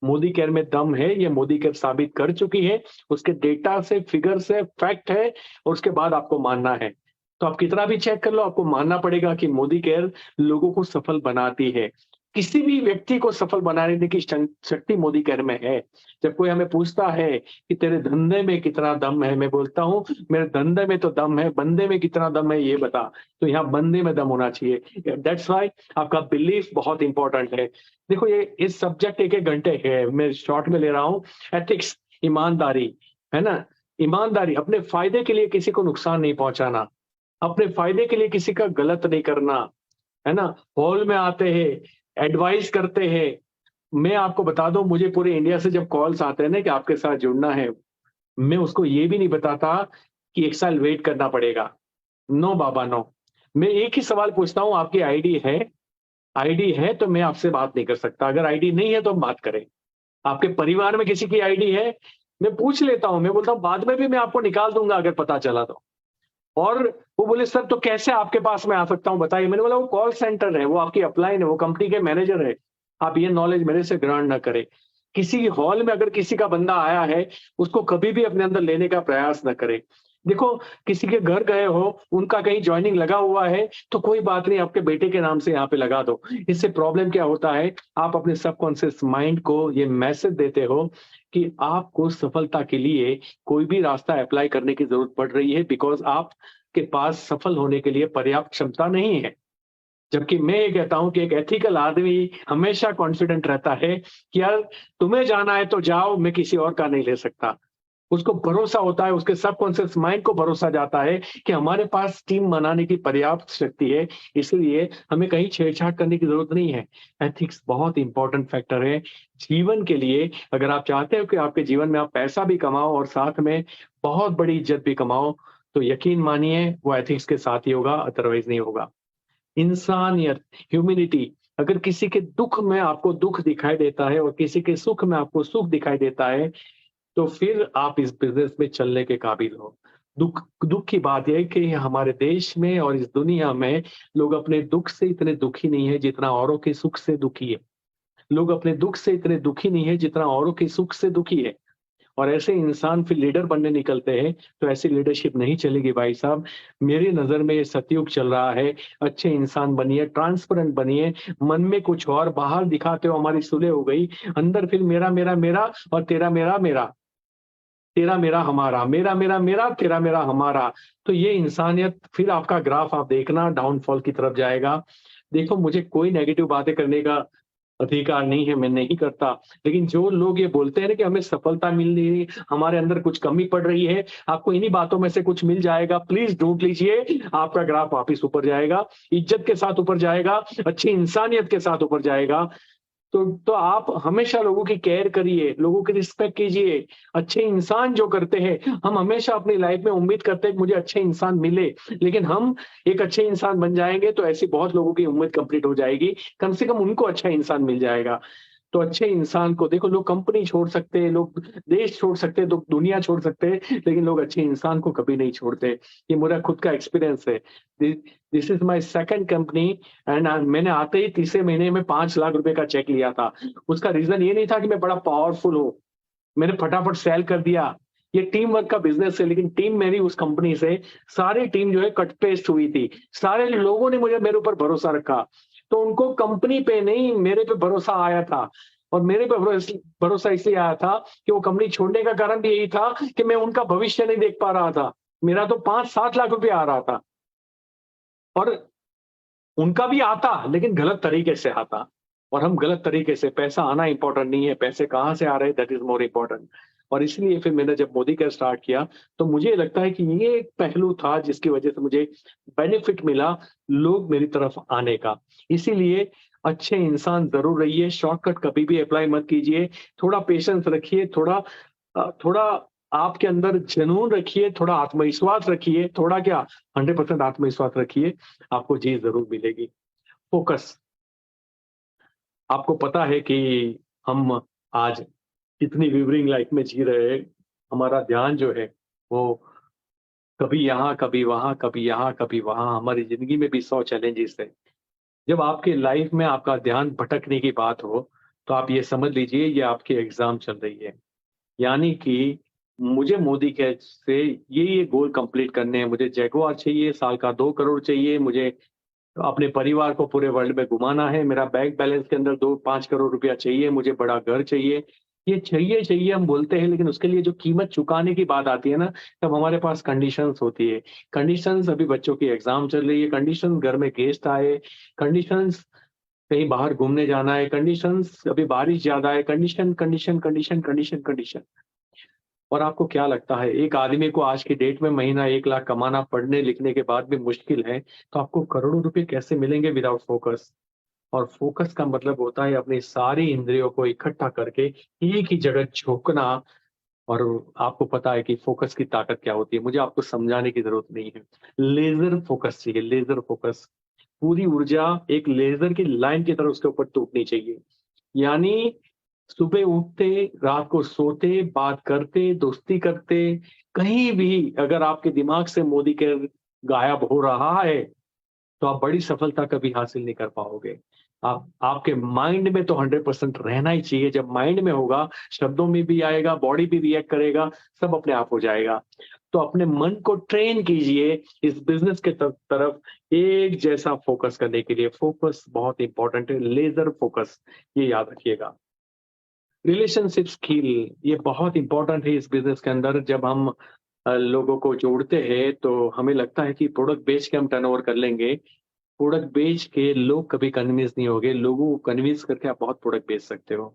मोदी केयर में दम है, ये मोदी केयर साबित कर चुकी है। उसके डेटा से, फिगर से, फैक्ट है, और उसके बाद आपको मानना है। तो आप कितना भी चेक कर लो, आपको मानना पड़ेगा कि मोदी केयर लोगों को सफल बनाती है। किसी भी व्यक्ति को सफल बनाने की शक्ति मोदी केयर में है। जब कोई हमें पूछता है कि तेरे धंधे में कितना दम है, मैं बोलता हूँ मेरे धंधे में तो दम है, बंदे में कितना दम है ये बता। तो यहाँ बंदे में दम होना चाहिए। दैट्स वाई आपका बिलीफ बहुत इंपॉर्टेंट है। देखो ये इस सब्जेक्ट 1-1 घंटे है, मैं शॉर्ट में ले रहा हूँ। एथिक्स, ईमानदारी, है ना। ईमानदारी, अपने फायदे के लिए किसी को नुकसान नहीं पहुंचाना, अपने फायदे के लिए किसी का गलत नहीं करना, है ना। हॉल में आते हैं, एडवाइस करते हैं। मैं आपको बता दूं, मुझे पूरे इंडिया से जब कॉल्स आते हैं ना कि आपके साथ जुड़ना है, मैं उसको ये भी नहीं बताता कि 1 साल वेट करना पड़ेगा। नो बाबा नो। मैं एक ही सवाल पूछता हूँ, आपकी आईडी है? आईडी है तो मैं आपसे बात नहीं कर सकता, अगर आईडी नहीं है तो हम बात करें। आपके परिवार में किसी की आईडी है? मैं पूछ लेता हूँ, मैं बोलता हूँ बाद में भी मैं आपको निकाल दूंगा अगर पता चला तो। और वो बोले सर तो कैसे आपके पास मैं आ सकता हूँ बताइए। मैंने बोला वो कॉल सेंटर है, वो आपकी अपलाइन है, वो कंपनी के मैनेजर है। आप ये नॉलेज मेरे से ग्रहण ना करें। किसी हॉल में अगर किसी का बंदा आया है, उसको कभी भी अपने अंदर लेने का प्रयास न करें। देखो किसी के घर गए हो, उनका कहीं ज्वाइनिंग लगा हुआ है, तो कोई बात नहीं, आपके बेटे के नाम से यहाँ पे लगा दो। इससे प्रॉब्लम क्या होता है, आप अपने सबकॉन्शियस माइंड को ये मैसेज देते हो कि आपको सफलता के लिए कोई भी रास्ता अप्लाई करने की जरूरत पड़ रही है, बिकॉज आप के पास सफल होने के लिए पर्याप्त क्षमता नहीं है। जबकि मैं ये कहता हूं कि एक एथिकल आदमी हमेशा कॉन्फिडेंट रहता है कि यार तुम्हें जाना है तो जाओ, मैं किसी और का नहीं ले सकता। उसको भरोसा होता है, उसके सबकॉन्शियस माइंड को भरोसा जाता है कि हमारे पास टीम बनाने की पर्याप्त शक्ति है, इसलिए हमें कहीं छेड़छाड़ करने की जरूरत नहीं है। एथिक्स बहुत इंपॉर्टेंट फैक्टर है जीवन के लिए। अगर आप चाहते हो कि आपके जीवन में आप पैसा भी कमाओ और साथ में बहुत बड़ी इज्जत भी कमाओ, तो यकीन मानिए वो एथिक्स के साथ ही होगा, अदरवाइज नहीं होगा। इंसानियत, ह्यूमैनिटी, अगर किसी के दुख में आपको दुख दिखाई देता है और किसी के सुख में आपको सुख दिखाई देता है, तो फिर आप इस बिजनेस में चलने के काबिल हो। दुख की बात यह है कि हमारे देश में और इस दुनिया में लोग अपने दुख से इतने दुखी नहीं है जितना औरों के सुख से दुखी है। लोग अपने दुख से इतने दुखी नहीं है जितना औरों के सुख से दुखी है। और ऐसे इंसान फिर लीडर बनने निकलते हैं, तो ऐसी लीडरशिप नहीं चलेगी भाई साहब। मेरी नज़र में ये सतयुग चल रहा है। अच्छे इंसान बनिए, ट्रांसपेरेंट बनिए, मन में कुछ और, बाहर दिखाते हो हमारी सुलह हो गई, अंदर फिर मेरा, मेरा, मेरा और तेरा, मेरा, मेरा। तेरा मेरा हमारा, मेरा मेरा मेरा, तेरा मेरा हमारा। तो ये इंसानियत फिर आपका ग्राफ आप देखना डाउनफॉल की तरफ जाएगा। देखो मुझे कोई नेगेटिव बातें करने का अधिकार नहीं है, मैं नहीं करता। लेकिन जो लोग ये बोलते हैं ना कि हमें सफलता मिल नहीं रही, हमारे अंदर कुछ कमी पड़ रही है, आपको इन्हीं बातों में से कुछ मिल जाएगा, प्लीज ढूंढ लीजिए, आपका ग्राफ वापिस ऊपर जाएगा, इज्जत के साथ ऊपर जाएगा, अच्छी इंसानियत के साथ ऊपर जाएगा। तो आप हमेशा लोगों की केयर करिए, लोगों की रिस्पेक्ट कीजिए। अच्छे इंसान जो करते हैं, हम हमेशा अपनी लाइफ में उम्मीद करते हैं कि मुझे अच्छे इंसान मिले, लेकिन हम एक अच्छे इंसान बन जाएंगे तो ऐसी बहुत लोगों की उम्मीद कंप्लीट हो जाएगी, कम से कम उनको अच्छा इंसान मिल जाएगा। तो अच्छे इंसान को देखो, लोग कंपनी छोड़ सकते हैं, लोग देश छोड़ सकते हैं, लोग दुनिया छोड़ सकते हैं, लेकिन लोग अच्छे इंसान को कभी नहीं छोड़ते। ये मेरा खुद का एक्सपीरियंस है। This is my second company and मैंने आते ही तीसरे महीने में 5 लाख रुपए का चेक लिया था। उसका रीजन ये नहीं था कि मैं बड़ा पावरफुल हूँ, मैंने फटाफट सेल कर दिया। ये टीम वर्क का बिजनेस है, लेकिन टीम मेरी उस कंपनी से सारी टीम जो है कट पेस्ट हुई थी। सारे लोगों ने मेरे ऊपर भरोसा रखा, तो उनको कंपनी पे नहीं मेरे पे भरोसा आया था। और मेरे पे भरोसा इसलिए आया था कि वो कंपनी छोड़ने का कारण भी यही था कि मैं उनका भविष्य नहीं देख पा रहा था। मेरा तो 5-7 लाख रुपए आ रहा था और उनका भी आता, लेकिन गलत तरीके से आता। और हम गलत तरीके से, पैसा आना इंपॉर्टेंट नहीं है, पैसे कहाँ से आ रहे हैं दैट इज मोर इम्पोर्टेंट। और इसलिए फिर मैंने जब मोदी केयर स्टार्ट किया, तो मुझे लगता है कि ये एक पहलू था जिसकी वजह से मुझे बेनिफिट मिला लोग मेरी तरफ आने का। इसीलिए अच्छे इंसान जरूर रहिए, शॉर्टकट कभी भी अप्लाई मत कीजिए, थोड़ा पेशेंस रखिए, थोड़ा आपके अंदर जुनून रखिए, थोड़ा आत्मविश्वास रखिए, थोड़ा क्या 100% आत्मविश्वास रखिए, आपको जीत जरूर मिलेगी। फोकस। आपको पता है कि हम आज कितनी विवरिंग लाइफ में जी रहे हैं। हमारा ध्यान जो है वो कभी यहाँ, कभी वहां, कभी यहाँ, कभी वहां। हमारी जिंदगी में भी 100 चैलेंजेस है। जब आपके लाइफ में आपका ध्यान भटकने की बात हो, तो आप ये समझ लीजिए ये आपकी एग्जाम चल रही है। यानी कि मुझे मोदी के से ये गोल कंप्लीट करने हैं। मुझे जैगुआर चाहिए, साल का 2 करोड़ चाहिए, मुझे अपने परिवार को पूरे वर्ल्ड में घुमाना है, मेरा बैंक बैलेंस के अंदर 2-5 करोड़ रुपया चाहिए, मुझे बड़ा घर चाहिए। ये चाहिए चाहिए हम बोलते हैं, लेकिन उसके लिए जो कीमत चुकाने की बात आती है ना, तब हमारे पास कंडीशंस होती है। कंडीशंस, अभी बच्चों की एग्जाम चल रही है, कंडीशन घर में गेस्ट आए, कंडीशंस कहीं बाहर घूमने जाना है, कंडीशंस अभी बारिश ज्यादा है, condition condition condition condition condition. और आपको क्या लगता है, एक आदमी को आज की डेट में महीना 1 लाख कमाना पढ़ने लिखने के बाद भी मुश्किल है, तो आपको करोड़ों रुपए कैसे मिलेंगे विदाउट फोकस? और फोकस का मतलब होता है अपनी सारी इंद्रियों को इकट्ठा करके एक ही जगह झोंकना। और आपको पता है कि फोकस की ताकत क्या होती है, मुझे आपको समझाने की जरूरत नहीं है। लेजर फोकस चाहिए, लेजर फोकस। पूरी ऊर्जा एक लेजर की लाइन की तरह उसके ऊपर टूटनी चाहिए। यानी सुबह उठते, रात को सोते, बात करते, दोस्ती करते, कहीं भी अगर आपके दिमाग से मोदी के गायब हो रहा है, तो आप बड़ी सफलता कभी हासिल नहीं कर पाओगे। आप आपके माइंड में तो 100% रहना ही चाहिए। जब माइंड में होगा, शब्दों में भी आएगा, बॉडी भी रिएक्ट करेगा, सब अपने आप हो जाएगा। तो अपने मन को ट्रेन कीजिए इस बिजनेस के तरफ एक जैसा फोकस करने के लिए। फोकस बहुत इंपॉर्टेंट है, लेजर फोकस, ये याद रखिएगा। रिलेशनशिप स्किल, ये बहुत इंपॉर्टेंट है इस बिजनेस के अंदर। जब हम लोगों को जोड़ते हैं, तो हमें लगता है कि प्रोडक्ट बेच के हम टर्नओवर कर लेंगे। प्रोडक्ट बेच के लोग कभी कन्विंस नहीं होंगे, लोगों को कन्विंस करके आप बहुत प्रोडक्ट बेच सकते हो।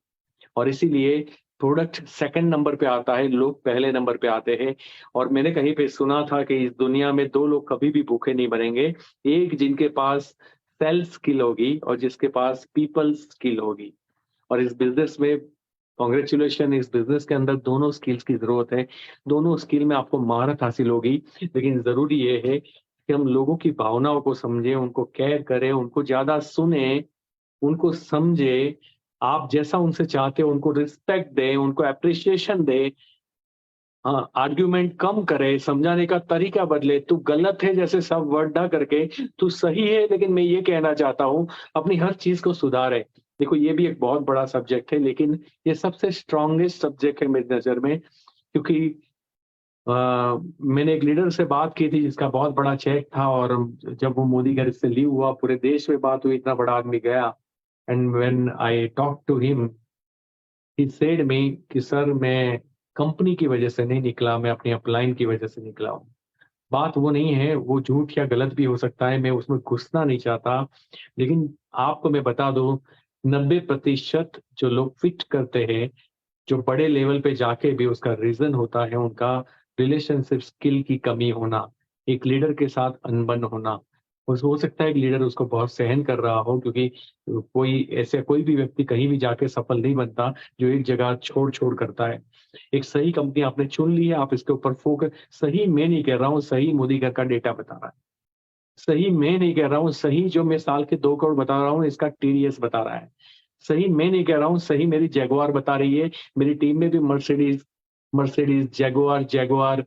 और इसीलिए प्रोडक्ट सेकंड नंबर पे आता है, लोग पहले नंबर पे आते हैं। और मैंने कहीं पे सुना था कि इस दुनिया में 2 लोग कभी भी भूखे नहीं मरेंगे, एक जिनके पास सेल स्किल होगी और जिसके पास पीपल स्किल होगी। और इस बिजनेस में कॉन्ग्रेचुलेशन, इस बिजनेस के अंदर दोनों स्किल्स की जरूरत है। दोनों स्किल में आपको महारत हासिल होगी, लेकिन जरूरी ये है कि हम लोगों की भावनाओं को समझें, उनको केयर करें, उनको ज्यादा सुने, उनको समझे, आप जैसा उनसे चाहते हो उनको रिस्पेक्ट दें, उनको अप्रिसिएशन दें। हाँ, आर्ग्यूमेंट कम करे, समझाने का तरीका बदले। तू गलत है जैसे सब वर्ड ना करके तू सही है, लेकिन मैं ये कहना चाहता हूँ अपनी हर चीज को सुधारे। देखो ये भी एक बहुत बड़ा सब्जेक्ट है, लेकिन ये सबसे स्ट्रॉन्गेस्ट सब्जेक्ट है मेरी नजर में, क्योंकि मैंने एक लीडर से बात की थी जिसका बहुत बड़ा चेक था, और जब वो मोदी घर से लीव हुआ, पूरे देश में बात हुई, इतना बड़ा आदमी गया। And when I talk to him, he said me कि सर मैं कंपनी की वजह से नहीं निकला, मैं अपनी अपलाइन की वजह से निकला हूँ। बात वो नहीं है, वो झूठ या गलत भी हो सकता है, मैं उसमें घुसना नहीं चाहता, लेकिन आपको मैं बता दूं 90% जो लोग फिट करते हैं, जो बड़े लेवल पे जाके भी, उसका रीजन होता है उनका रिलेशनशिप स्किल की कमी होना, एक लीडर के साथ अनबन होना। हो सकता है एक लीडर उसको बहुत सहन कर रहा हो, क्योंकि कोई भी व्यक्ति कहीं भी जाके सफल नहीं बनता जो एक जगह छोड़ छोड़ करता है। एक सही कंपनी आपने चुन ली है, आप इसके ऊपर फोकस, सही मैं नहीं कह रहा हूँ, सही मोदी घर का डेटा बता रहा है, सही मैं नहीं कह रहा हूँ, सही जो मैं साल के 2 करोड़ बता रहा हूँ इसका टीडीएस बता रहा है, सही मैं नहीं कह रहा हूँ, सही मेरी जैगुआर बता रही है। मेरी टीम में भी मर्सिडीज मर्सिडीज जैगुआर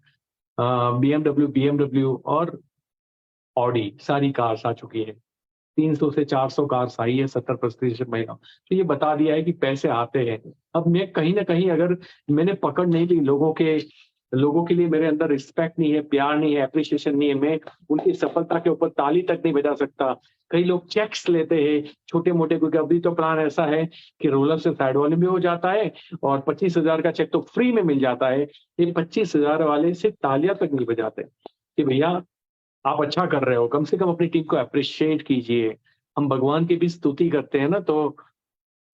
बीएमडब्ल्यू और ऑडी सारी कार्स आ चुकी है। 300 से 400 कार्स आई है 70% महिला। तो ये बता दिया है कि पैसे आते हैं। अब मैं कहीं ना कहीं, अगर मैंने पकड़ नहीं ली, लोगों के लिए मेरे अंदर रिस्पेक्ट नहीं है, प्यार नहीं है, एप्रिसिएशन नहीं है, मैं उनकी सफलता के ऊपर ताली तक नहीं बजा सकता। कई लोग चेक्स लेते हैं छोटे मोटे, क्योंकि अभी तो प्लान ऐसा है कि रोलर से साइड वाले भी हो जाता है, और 25,000 का चेक तो फ्री में मिल जाता है। ये 25,000 वाले से तालियां तक नहीं बजाते कि भैया आप अच्छा कर रहे हो, कम से कम अपनी टीम को अप्रिशिएट कीजिए। हम भगवान की भी स्तुति करते हैं ना, तो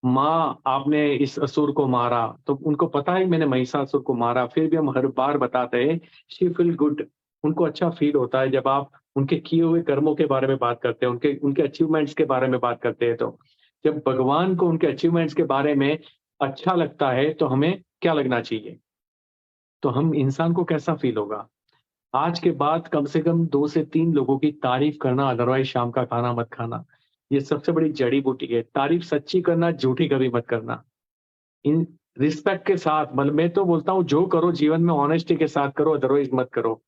माँ आपने इस असुर को मारा, तो उनको पता है मैंने महिषासुर को मारा, फिर भी हम हर बार बताते हैं शी फील गुड। उनको अच्छा फील होता है जब आप उनके किए हुए कर्मों के बारे में बात करते हैं, उनके उनके अचीवमेंट्स के बारे में बात करते हैं। तो जब भगवान को उनके अचीवमेंट्स के बारे में अच्छा लगता है तो हमें क्या लगना चाहिए, तो हम इंसान को कैसा फील होगा। आज के बाद कम से कम 2 से 3 लोगों की तारीफ करना, अदरवाइज शाम का खाना मत खाना। ये सबसे बड़ी जड़ी बूटी है। तारीफ सच्ची करना, झूठी कभी मत करना। इन रिस्पेक्ट के साथ, मतलब मैं तो बोलता हूँ जो करो जीवन में ऑनेस्टी के साथ करो, अदरवाइज मत करो।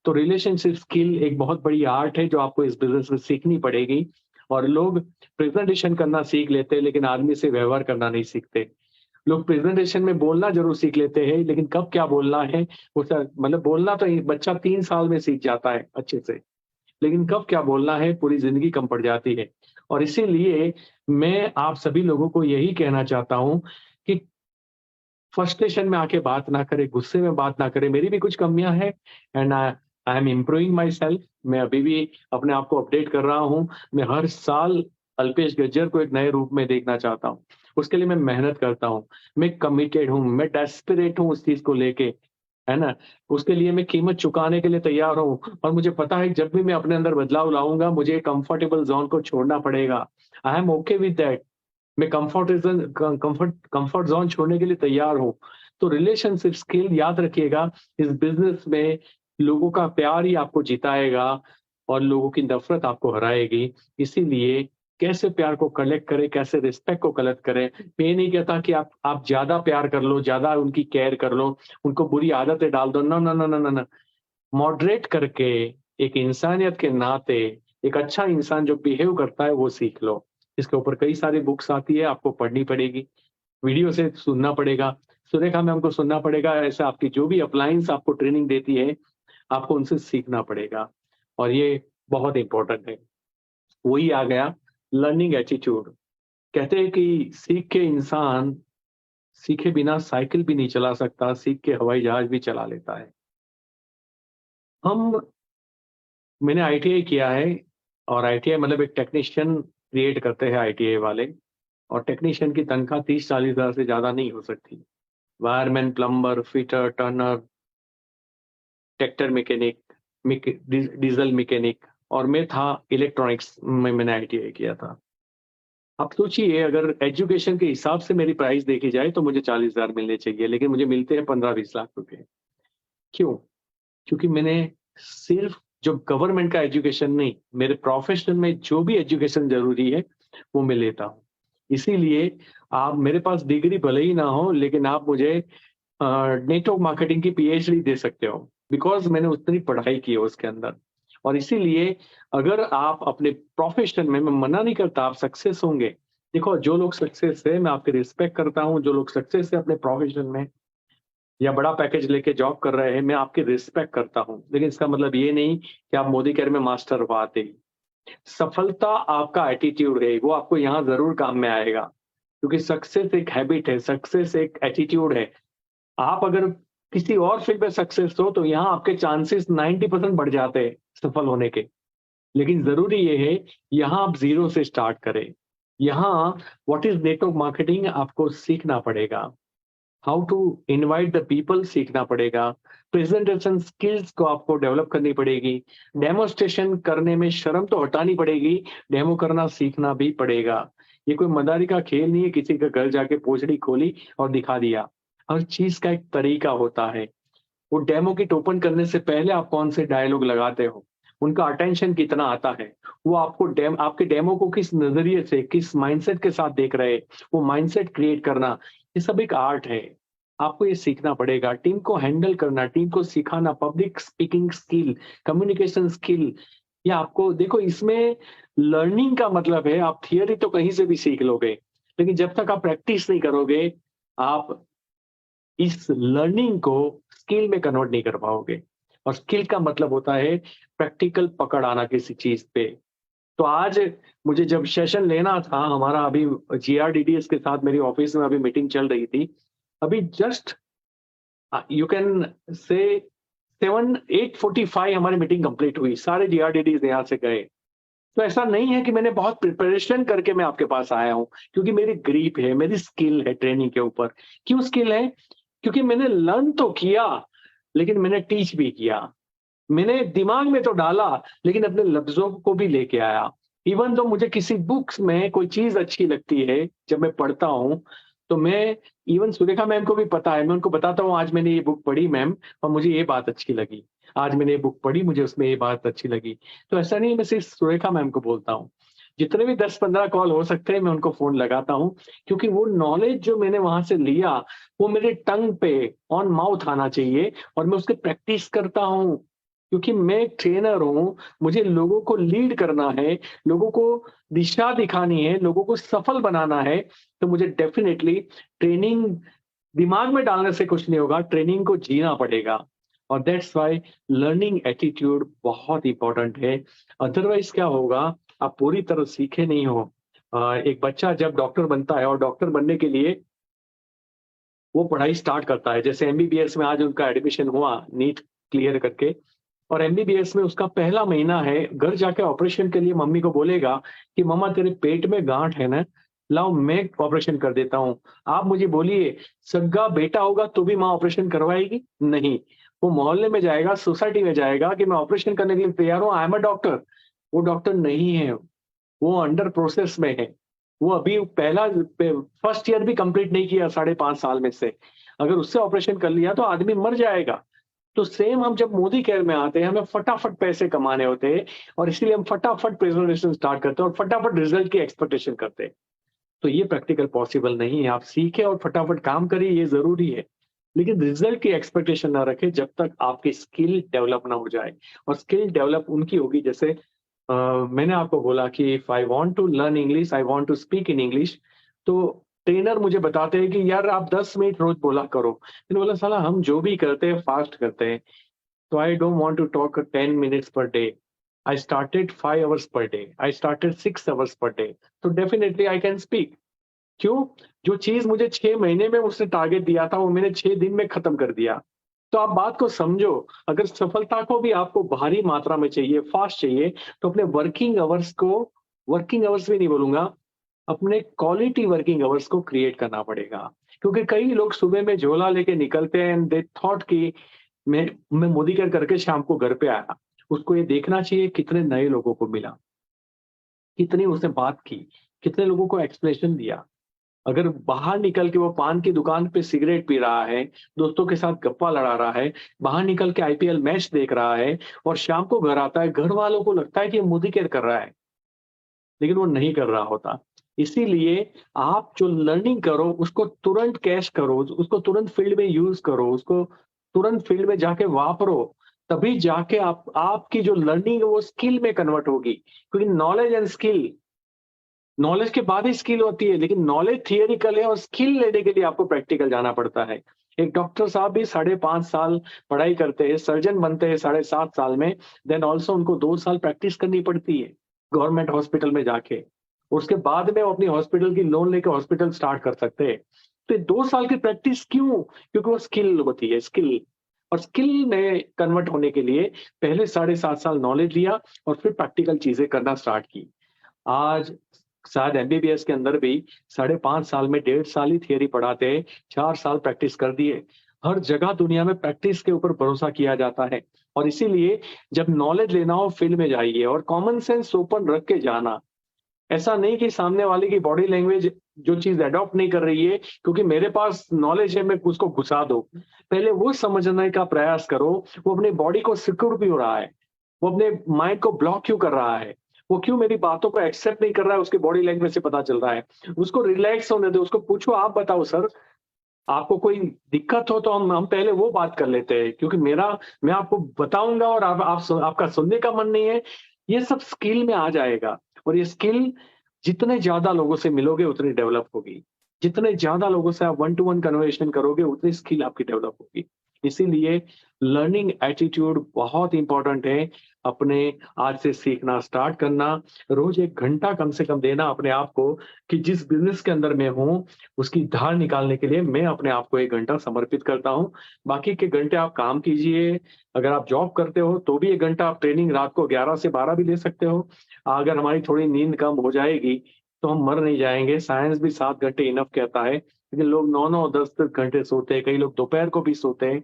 तो रिलेशनशिप स्किल एक बहुत बड़ी आर्ट है जो आपको इस बिजनेस में सीखनी पड़ेगी। और लोग प्रेजेंटेशन करना सीख लेते हैं, लेकिन आदमी से व्यवहार करना नहीं सीखते। लोग प्रेजेंटेशन में बोलना जरूर सीख लेते हैं, लेकिन कब क्या बोलना है मतलब बोलना तो एक बच्चा 3 साल में सीख जाता है अच्छे से, लेकिन कब क्या बोलना है पूरी जिंदगी कम पड़ जाती है। और इसीलिए मैं आप सभी लोगों को यही कहना चाहता हूं कि फ्रस्ट्रेशन में आके बात ना करे, गुस्से में बात ना करे। मेरी भी कुछ कमियां हैं, and I am improving my self. मैं अभी भी अपने आप को अपडेट कर रहा हूँ। मैं हर साल अल्पेश गज्जर को एक नए रूप में देखना चाहता हूँ, उसके लिए मैं मेहनत करता हूँ, मैं कमिटेड हूँ, मैं डेस्परेट हूँ उस चीज को लेके, है ना। उसके लिए मैं कीमत चुकाने के लिए तैयार हूँ, और मुझे पता है जब भी मैं अपने अंदर बदलाव लाऊंगा मुझे कंफर्टेबल जोन को छोड़ना पड़ेगा। I am okay with that. मैं कंफर्ट जोन छोड़ने के लिए तैयार हूँ। तो रिलेशनशिप स्किल याद रखिएगा, इस बिजनेस में लोगों का प्यार ही आपको जिताएगा और लोगों की नफरत आपको हराएगी। इसीलिए कैसे प्यार को कलेक्ट करें, कैसे रिस्पेक्ट को कलेक्ट करें। मैं ये नहीं कहता कि आप ज्यादा प्यार कर लो, ज्यादा उनकी केयर कर लो, उनको बुरी आदतें डाल दो। ना ना ना ना ना ना, मॉडरेट करके एक इंसानियत के नाते एक अच्छा इंसान जो बिहेव करता है वो सीख लो। इसके ऊपर कई सारी बुक्स आती है, आपको पढ़नी पड़ेगी, वीडियो से सुनना पड़ेगा, सुरेखा मैम को सुनना पड़ेगा। ऐसे आपकी जो भी अप्लायंस आपको ट्रेनिंग देती है आपको उनसे सीखना पड़ेगा, और ये बहुत इंपॉर्टेंट है। वही आ गया लर्निंग एटीट्यूड। कहते हैं कि सीखे बिना साइकिल भी नहीं चला सकता, सीख के हवाई जहाज भी चला लेता है। हम मैंने आईटीआई किया है, और आईटीआई मतलब एक टेक्नीशियन क्रिएट करते हैं आईटीआई वाले, और टेक्नीशियन की तनख्वाह 30-40 हजार से ज्यादा नहीं हो सकती। Wireman, plumber, fitter, Turner, tractor mechanic, diesel mechanic, और मैं था इलेक्ट्रॉनिक्स में, मैंने आईटीआई किया था। आप सोचिए अगर एजुकेशन के हिसाब से मेरी प्राइस देखी जाए तो मुझे 40,000 मिलने चाहिए, लेकिन मुझे मिलते हैं 15-20 लाख रुपए। क्यों? क्योंकि मैंने सिर्फ जो गवर्नमेंट का एजुकेशन नहीं, मेरे प्रोफेशन में जो भी एजुकेशन जरूरी है वो मैं लेता हूँ। इसीलिए आप, मेरे पास डिग्री भले ही ना हो, लेकिन आप मुझे नेटवर्क मार्केटिंग की पीएचडी दे सकते हो, बिकॉज मैंने उतनी पढ़ाई की है उसके अंदर। और इसीलिए अगर आप अपने प्रोफेशन में, मैं मना नहीं करता, आप सक्सेस होंगे। देखो, जो लोग सक्सेस है, मैं आपकी रिस्पेक्ट करता हूँ। जो लोग सक्सेस है अपने प्रोफेशन में या बड़ा पैकेज लेके जॉब कर रहे हैं, मैं आपकी रिस्पेक्ट करता हूँ, लेकिन इसका मतलब ये नहीं कि आप मोदी केयर में मास्टर हो आते ही। सफलता आपका एटीट्यूड है, वो आपको यहाँ जरूर काम में आएगा, क्योंकि सक्सेस एक हैबिट है, सक्सेस एक एटीट्यूड है। आप अगर किसी और फील्ड में सक्सेस हो तो यहाँ आपके चांसेस 90% बढ़ जाते हैं सफल होने के। लेकिन जरूरी ये है, यहाँ आप जीरो से स्टार्ट करें। यहाँ व्हाट इज नेटवर्क मार्केटिंग आपको सीखना पड़ेगा, how to invite the people सीखना पड़ेगा, प्रेजेंटेशन स्किल्स को आपको डेवलप करनी पड़ेगी, डेमोस्ट्रेशन करने में शर्म तो हटानी पड़ेगी, डेमो करना सीखना भी पड़ेगा। ये कोई मदारी का खेल नहीं है, किसी का घर जाके पोछड़ी खोली और दिखा दिया। हर चीज का एक तरीका होता है। वो डेमो किट ओपन करने से पहले आप कौन से डायलॉग लगाते हो, उनका अटेंशन कितना आता है, वो आपके डेमो को किस नजरिए से, किस माइंडसेट के साथ देख रहे हैं, वो माइंडसेट क्रिएट करना, ये सब एक आर्ट है। आपको ये सीखना पड़ेगा, टीम को हैंडल करना, टीम को सिखाना, public speaking skill, communication skill. ये आपको देखो, इसमें लर्निंग का मतलब है, आप थियरी तो कहीं से भी सीख लोगे, लेकिन जब तक आप प्रैक्टिस नहीं करोगे, आप इस लर्निंग को स्किल में कन्वर्ट नहीं कर पाओगे। और स्किल का मतलब होता है प्रैक्टिकल पकड़ आना किसी चीज पे। तो आज मुझे जब सेशन लेना था, हमारा अभी जीआरडीडीएस के साथ मेरी ऑफिस में अभी मीटिंग चल रही थी। अभी जस्ट यू कैन से 8:45 हमारी मीटिंग कंप्लीट हुई, सारे जीआरडीडीज यहाँ से गए। तो ऐसा नहीं है कि मैंने बहुत प्रिपरेशन करके मैं आपके पास आया हूँ, क्योंकि मेरी ग्रीप है, मेरी स्किल है ट्रेनिंग के ऊपर। क्यों स्किल है? क्योंकि मैंने लर्न तो किया, लेकिन मैंने टीच भी किया। मैंने दिमाग में तो डाला, लेकिन अपने लफ्जों को भी लेके आया। इवन तो मुझे किसी बुक्स में कोई चीज अच्छी लगती है, जब मैं पढ़ता हूँ, तो मैं, इवन सुरेखा मैम को भी पता है, मैं उनको बताता हूँ आज मैंने ये बुक पढ़ी मैम, और मुझे ये बात अच्छी लगी। आज मैंने ये बुक पढ़ी, मुझे उसमें ये बात अच्छी लगी। तो ऐसा नहीं मैं सिर्फ सुरेखा मैम को बोलता हूँ, जितने भी 10-15 कॉल हो सकते हैं मैं उनको फोन लगाता हूँ, क्योंकि वो नॉलेज जो मैंने वहां से लिया, वो मेरे टंग पे ऑन माउथ आना चाहिए, और मैं उसके प्रैक्टिस करता हूँ। क्योंकि मैं एक ट्रेनर हूँ, मुझे लोगों को लीड करना है, लोगों को दिशा दिखानी है, लोगों को सफल बनाना है। तो मुझे डेफिनेटली ट्रेनिंग दिमाग में डालने से कुछ नहीं होगा, ट्रेनिंग को जीना पड़ेगा। और दैट्स वाई लर्निंग एटीट्यूड बहुत इंपॉर्टेंट है। अदरवाइज क्या होगा, आप पूरी तरह सीखे नहीं हो। एक बच्चा जब डॉक्टर बनता है, और डॉक्टर बनने के लिए वो पढ़ाई स्टार्ट करता है, जैसे एमबीबीएस में आज उनका एडमिशन हुआ नीट क्लियर करके, और एमबीबीएस में उसका पहला महीना है, घर जाके ऑपरेशन के लिए मम्मी को बोलेगा कि मम्मा तेरे पेट में गांठ है ना, लाओ मैं ऑपरेशन कर देता हूँ। आप मुझे बोलिए, सगा बेटा होगा तो भी माँ ऑपरेशन करवाएगी? नहीं। वो मोहल्ले में जाएगा, सोसाइटी में जाएगा कि मैं ऑपरेशन करने के लिए तैयार हूँ, आई एम अ डॉक्टर। वो डॉक्टर नहीं है, वो अंडर प्रोसेस में है। वो अभी फर्स्ट ईयर भी कंप्लीट नहीं किया 5.5 साल में से। अगर उससे ऑपरेशन कर लिया तो आदमी मर जाएगा। तो सेम हम जब मोदी केयर में आते हैं, हमें फटाफट पैसे कमाने होते हैं, और इसीलिए हम फटाफट प्रेजेंटेशन स्टार्ट करते हैं और फटाफट रिजल्ट की एक्सपेक्टेशन करते हैं। तो ये प्रैक्टिकल पॉसिबल नहीं है। आप सीखे और फटाफट काम करिए, ये जरूरी है, लेकिन रिजल्ट की एक्सपेक्टेशन ना रखें जब तक आपकी स्किल डेवलप ना हो जाए। और स्किल डेवलप उनकी होगी, जैसे मैंने आपको बोला कि if I want to learn English, I want to speak in English, तो ट्रेनर मुझे बताते हैं कि यार आप 10 मिनट रोज बोला करो। मैंने बोला साला हम जो भी करते हैं फास्ट करते हैं, तो I don't want to talk 10 minutes per day. I started 5 hours per day, I started 6 hours per day, तो डेफिनेटली आई कैन स्पीक। क्यों? जो चीज मुझे 6 महीने में उसने टारगेट दिया था, वो मैंने 6 दिन में खत्म कर दिया। तो आप बात को समझो, अगर सफलता को भी आपको भारी मात्रा में चाहिए, फास्ट चाहिए, तो अपने वर्किंग आवर्स भी नहीं बोलूंगा, अपने क्वालिटी वर्किंग आवर्स को क्रिएट करना पड़ेगा। क्योंकि कई लोग सुबह में झोला लेके निकलते हैं एंड दे थॉट कि मैं मोदी केयर करके शाम को घर पे आया। उसको ये देखना चाहिए कितने नए लोगों को मिला, कितनी उसने बात की, कितने लोगों को एक्सप्लेनेशन दिया। अगर बाहर निकल के वो पान की दुकान पे सिगरेट पी रहा है, दोस्तों के साथ गप्पा लड़ा रहा है, बाहर निकल के आईपीएल मैच देख रहा है, और शाम को घर आता है, घर वालों को लगता है कि ये मोदी केयर कर रहा है, लेकिन वो नहीं कर रहा होता। इसीलिए आप जो लर्निंग करो उसको तुरंत कैश करो, उसको तुरंत फील्ड में यूज करो, उसको तुरंत फील्ड में जाके वापरो, तभी जाके आपकी जो लर्निंग है वो स्किल में कन्वर्ट होगी। क्योंकि नॉलेज एंड स्किल, नॉलेज के बाद ही स्किल होती है, लेकिन नॉलेज थियरिकल है और स्किल लेने के लिए आपको प्रैक्टिकल जाना पड़ता है। एक डॉक्टर साहब भी 5.5 साल पढ़ाई करते हैं, सर्जन बनते हैं 7.5 साल में, देन ऑल्सो उनको 2 साल प्रैक्टिस करनी पड़ती है गवर्नमेंट हॉस्पिटल में जाके। उसके बाद में वो अपनी हॉस्पिटल की लोन लेके हॉस्पिटल स्टार्ट कर सकते हैं। तो ये 2 साल की प्रैक्टिस क्यों? क्योंकि वो स्किल होती है, स्किल। और स्किल में कन्वर्ट होने के लिए पहले 7.5 साल नॉलेज लिया और फिर प्रैक्टिकल चीजें करना स्टार्ट की। आज शायद एमबीबीएस के अंदर भी 5.5 साल में 1.5 साल ही थियरी पढ़ाते हैं, 4 साल प्रैक्टिस कर दिए। हर जगह दुनिया में प्रैक्टिस के ऊपर भरोसा किया जाता है। और इसीलिए जब नॉलेज लेना हो फील्ड में जाइए और कॉमन सेंस ओपन रख के जाना। ऐसा नहीं कि सामने वाले की बॉडी लैंग्वेज जो चीज अडॉप्ट नहीं कर रही है क्योंकि मेरे पास नॉलेज है मैं उसको घुसा दो। पहले वो समझने का प्रयास करो, वो अपने बॉडी को सिक्योर क्यों रहा है, वो अपने माइंड को ब्लॉक क्यों कर रहा है, वो क्यों मेरी बातों को एक्सेप्ट नहीं कर रहा है, उसके बॉडी लैंग्वेज से पता चल रहा है। उसको रिलैक्स होने दो, उसको पूछो आप बताओ सर, आपको कोई दिक्कत हो तो हम पहले वो बात कर लेते हैं, क्योंकि मैं आपको बताऊंगा और आपका सुनने का मन नहीं है। ये सब स्किल में आ जाएगा। और ये स्किल जितने ज्यादा लोगों से मिलोगे उतनी डेवलप होगी। जितने ज्यादा लोगों से आप 1-to-1 कन्वर्सेशन करोगे उतनी स्किल आपकी डेवलप होगी। इसीलिए लर्निंग एटीट्यूड बहुत इंपॉर्टेंट है। अपने आज से सीखना स्टार्ट करना, रोज 1 घंटा कम से कम देना अपने आप को, कि जिस बिजनेस के अंदर मैं हूँ उसकी धार निकालने के लिए मैं अपने आप को 1 घंटा समर्पित करता हूँ। बाकी के घंटे आप काम कीजिए। अगर आप जॉब करते हो तो भी 1 घंटा आप ट्रेनिंग रात को 11 से 12 भी ले सकते हो। अगर हमारी थोड़ी नींद कम हो जाएगी तो हम मर नहीं जाएंगे। साइंस भी 7 घंटे इनफ कहता है, लेकिन लोग 9-9 10-10 घंटे सोते हैं, कई लोग दोपहर को भी सोते हैं।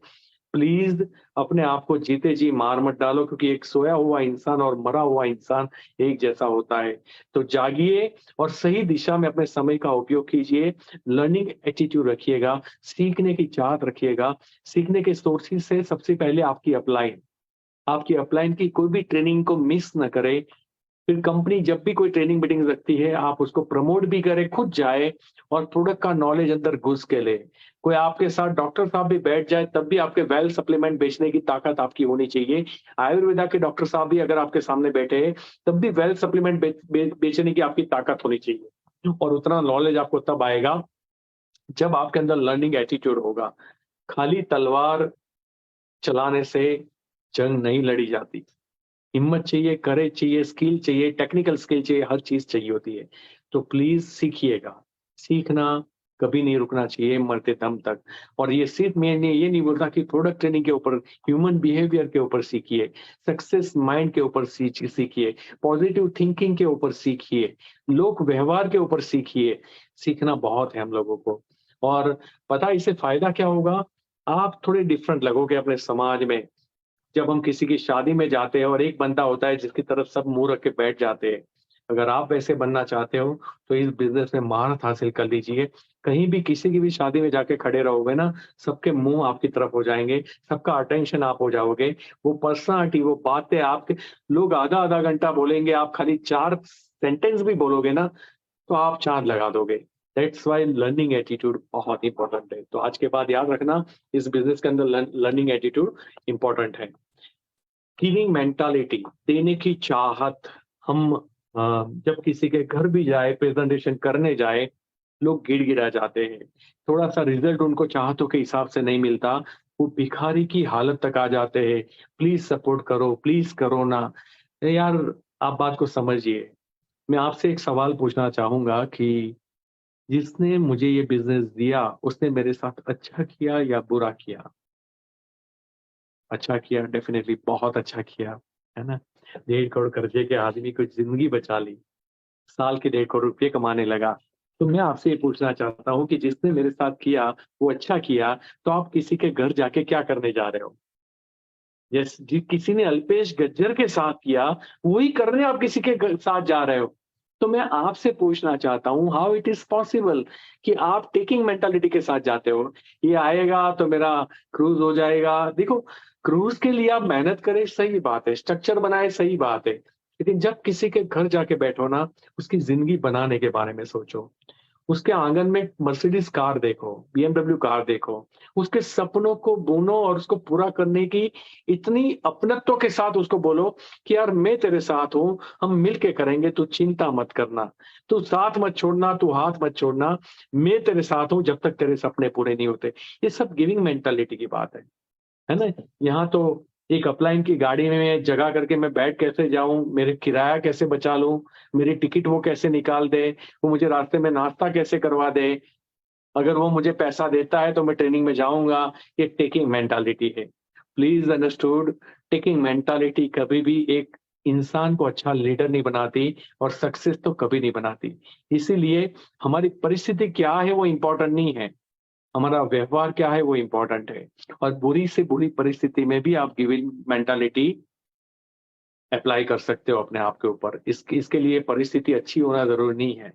प्लीज अपने आप को जीते जी मार मत डालो, क्योंकि एक सोया हुआ इंसान और मरा हुआ इंसान एक जैसा होता है। तो जागिए और सही दिशा में अपने समय का उपयोग कीजिए। लर्निंग एटीट्यूड रखिएगा, सीखने की चाहत रखिएगा। सीखने के सोर्सेज से सबसे पहले आपकी अपलाइन की कोई भी ट्रेनिंग को मिस न करें। फिर कंपनी जब भी कोई ट्रेनिंग मीटिंग रखती है आप उसको प्रमोट भी करें, खुद जाए और प्रोडक्ट का नॉलेज अंदर घुस के ले। कोई आपके साथ डॉक्टर साहब भी बैठ जाए तब भी आपके वेल सप्लीमेंट बेचने की ताकत आपकी होनी चाहिए। आयुर्वेदा के डॉक्टर साहब भी अगर आपके सामने बैठे हैं तब भी वेल सप्लीमेंट बेचने की आपकी ताकत होनी चाहिए। और उतना नॉलेज आपको तब आएगा जब आपके अंदर लर्निंग एटीट्यूड होगा। खाली तलवार चलाने से जंग नहीं लड़ी जाती। हिम्मत चाहिए, करेज चाहिए, स्किल चाहिए, टेक्निकल स्किल चाहिए, हर चीज चाहिए होती है। तो प्लीज सीखिएगा। सीखना कभी नहीं रुकना चाहिए मरते दम तक। और ये सिर्फ मैंने ये नहीं बोलता कि प्रोडक्ट ट्रेनिंग के ऊपर, ह्यूमन बिहेवियर के ऊपर सीखिए, सक्सेस माइंड के ऊपर सीखिए, पॉजिटिव थिंकिंग के ऊपर सीखिए, लोक व्यवहार के ऊपर सीखिए। सीखना बहुत है हम लोगों को। और पता है इससे फायदा क्या होगा? आप थोड़े डिफरेंट लगोगे अपने समाज में। जब हम किसी की शादी में जाते हैं और एक बंदा होता है जिसकी तरफ सब मुंह रख के बैठ जाते हैं, अगर आप वैसे बनना चाहते हो तो इस बिजनेस में महारत हासिल कर लीजिए। कहीं भी किसी की भी शादी में जाके खड़े रहोगे ना, सबके मुंह आपकी तरफ हो जाएंगे, सबका अटेंशन आप हो जाओगे। वो पर्सनालिटी, वो बातें आपके, लोग आधा आधा घंटा बोलेंगे, आप खाली 4 सेंटेंस भी बोलोगे ना तो आप चांद लगा दोगे। दैट्स वाई लर्निंग एटीट्यूड बहुत इंपॉर्टेंट है। तो आज के बाद याद रखना, इस बिजनेस के अंदर लर्निंग एटीट्यूड इंपॉर्टेंट है। गिविंग मेंटालिटी, देने की चाहत। हम जब किसी के घर भी जाए, प्रेजेंटेशन करने जाए, लोग गिड़गिड़ा जाते हैं। थोड़ा सा रिजल्ट उनको चाहतों के हिसाब से नहीं मिलता, वो भिखारी की हालत तक आ जाते हैं। प्लीज सपोर्ट करो, प्लीज करो ना। यार आप बात को समझिए। मैं आपसे एक सवाल पूछना चाहूंगा कि जिसने मुझे ये बिजनेस दिया उसने मेरे साथ अच्छा किया या बुरा किया? अच्छा किया, डेफिनेटली बहुत अच्छा किया, है ना? 1.5 करोड़ कर्जे के आदमी को जिंदगी बचा ली, साल के 1.5 करोड़ रुपये कमाने लगा। तो मैं आपसे ये पूछना चाहता हूँ कि जिसने मेरे साथ किया वो अच्छा किया, तो आप किसी के घर जाके क्या करने जा रहे हो? किसी ने अल्पेश गज्जर के साथ किया, वही करने आप किसी के साथ जा रहे हो। तो मैं आपसे पूछना चाहता हूँ, हाउ इट इज पॉसिबल कि आप टेकिंग मेंटालिटी के साथ जाते हो? ये आएगा तो मेरा क्रूज हो जाएगा। देखो, क्रूज के लिए आप मेहनत करें, सही बात है, स्ट्रक्चर बनाए, सही बात है, लेकिन जब किसी के घर जाके बैठो ना, उसकी जिंदगी बनाने के बारे में सोचो। उसके आंगन में मर्सिडीज कार देखो, बीएमडब्ल्यू कार देखो, उसके सपनों को बुनो और उसको पूरा करने की इतनी अपनत्व के साथ उसको बोलो कि यार मैं तेरे साथ हूं, हम मिलके करेंगे, तू चिंता मत करना, तू साथ मत छोड़ना, तू हाथ मत छोड़ना, मैं तेरे साथ हूं जब तक तेरे सपने पूरे नहीं होते। ये सब गिविंग मेंटालिटी की बात है ना? यहाँ तो एक अपलाइन की गाड़ी में जगह करके मैं बैठ कैसे जाऊं, मेरे किराया कैसे बचा लूं, मेरी टिकट वो कैसे निकाल दे, वो मुझे रास्ते में नाश्ता कैसे करवा दे, अगर वो मुझे पैसा देता है तो मैं ट्रेनिंग में जाऊंगा। ये टेकिंग मेंटालिटी है। प्लीज अंडरस्टूड, टेकिंग मेंटालिटी कभी भी एक इंसान को अच्छा लीडर नहीं बनाती और सक्सेस तो कभी नहीं बनाती। इसीलिए हमारी परिस्थिति क्या है वो इम्पोर्टेंट नहीं है, हमारा व्यवहार क्या है वो इम्पोर्टेंट है। और बुरी से बुरी परिस्थिति में भी आप गिविंग मेंटालिटी अप्लाई कर सकते हो अपने आप के ऊपर। इसके लिए परिस्थिति अच्छी होना जरूरी नहीं है,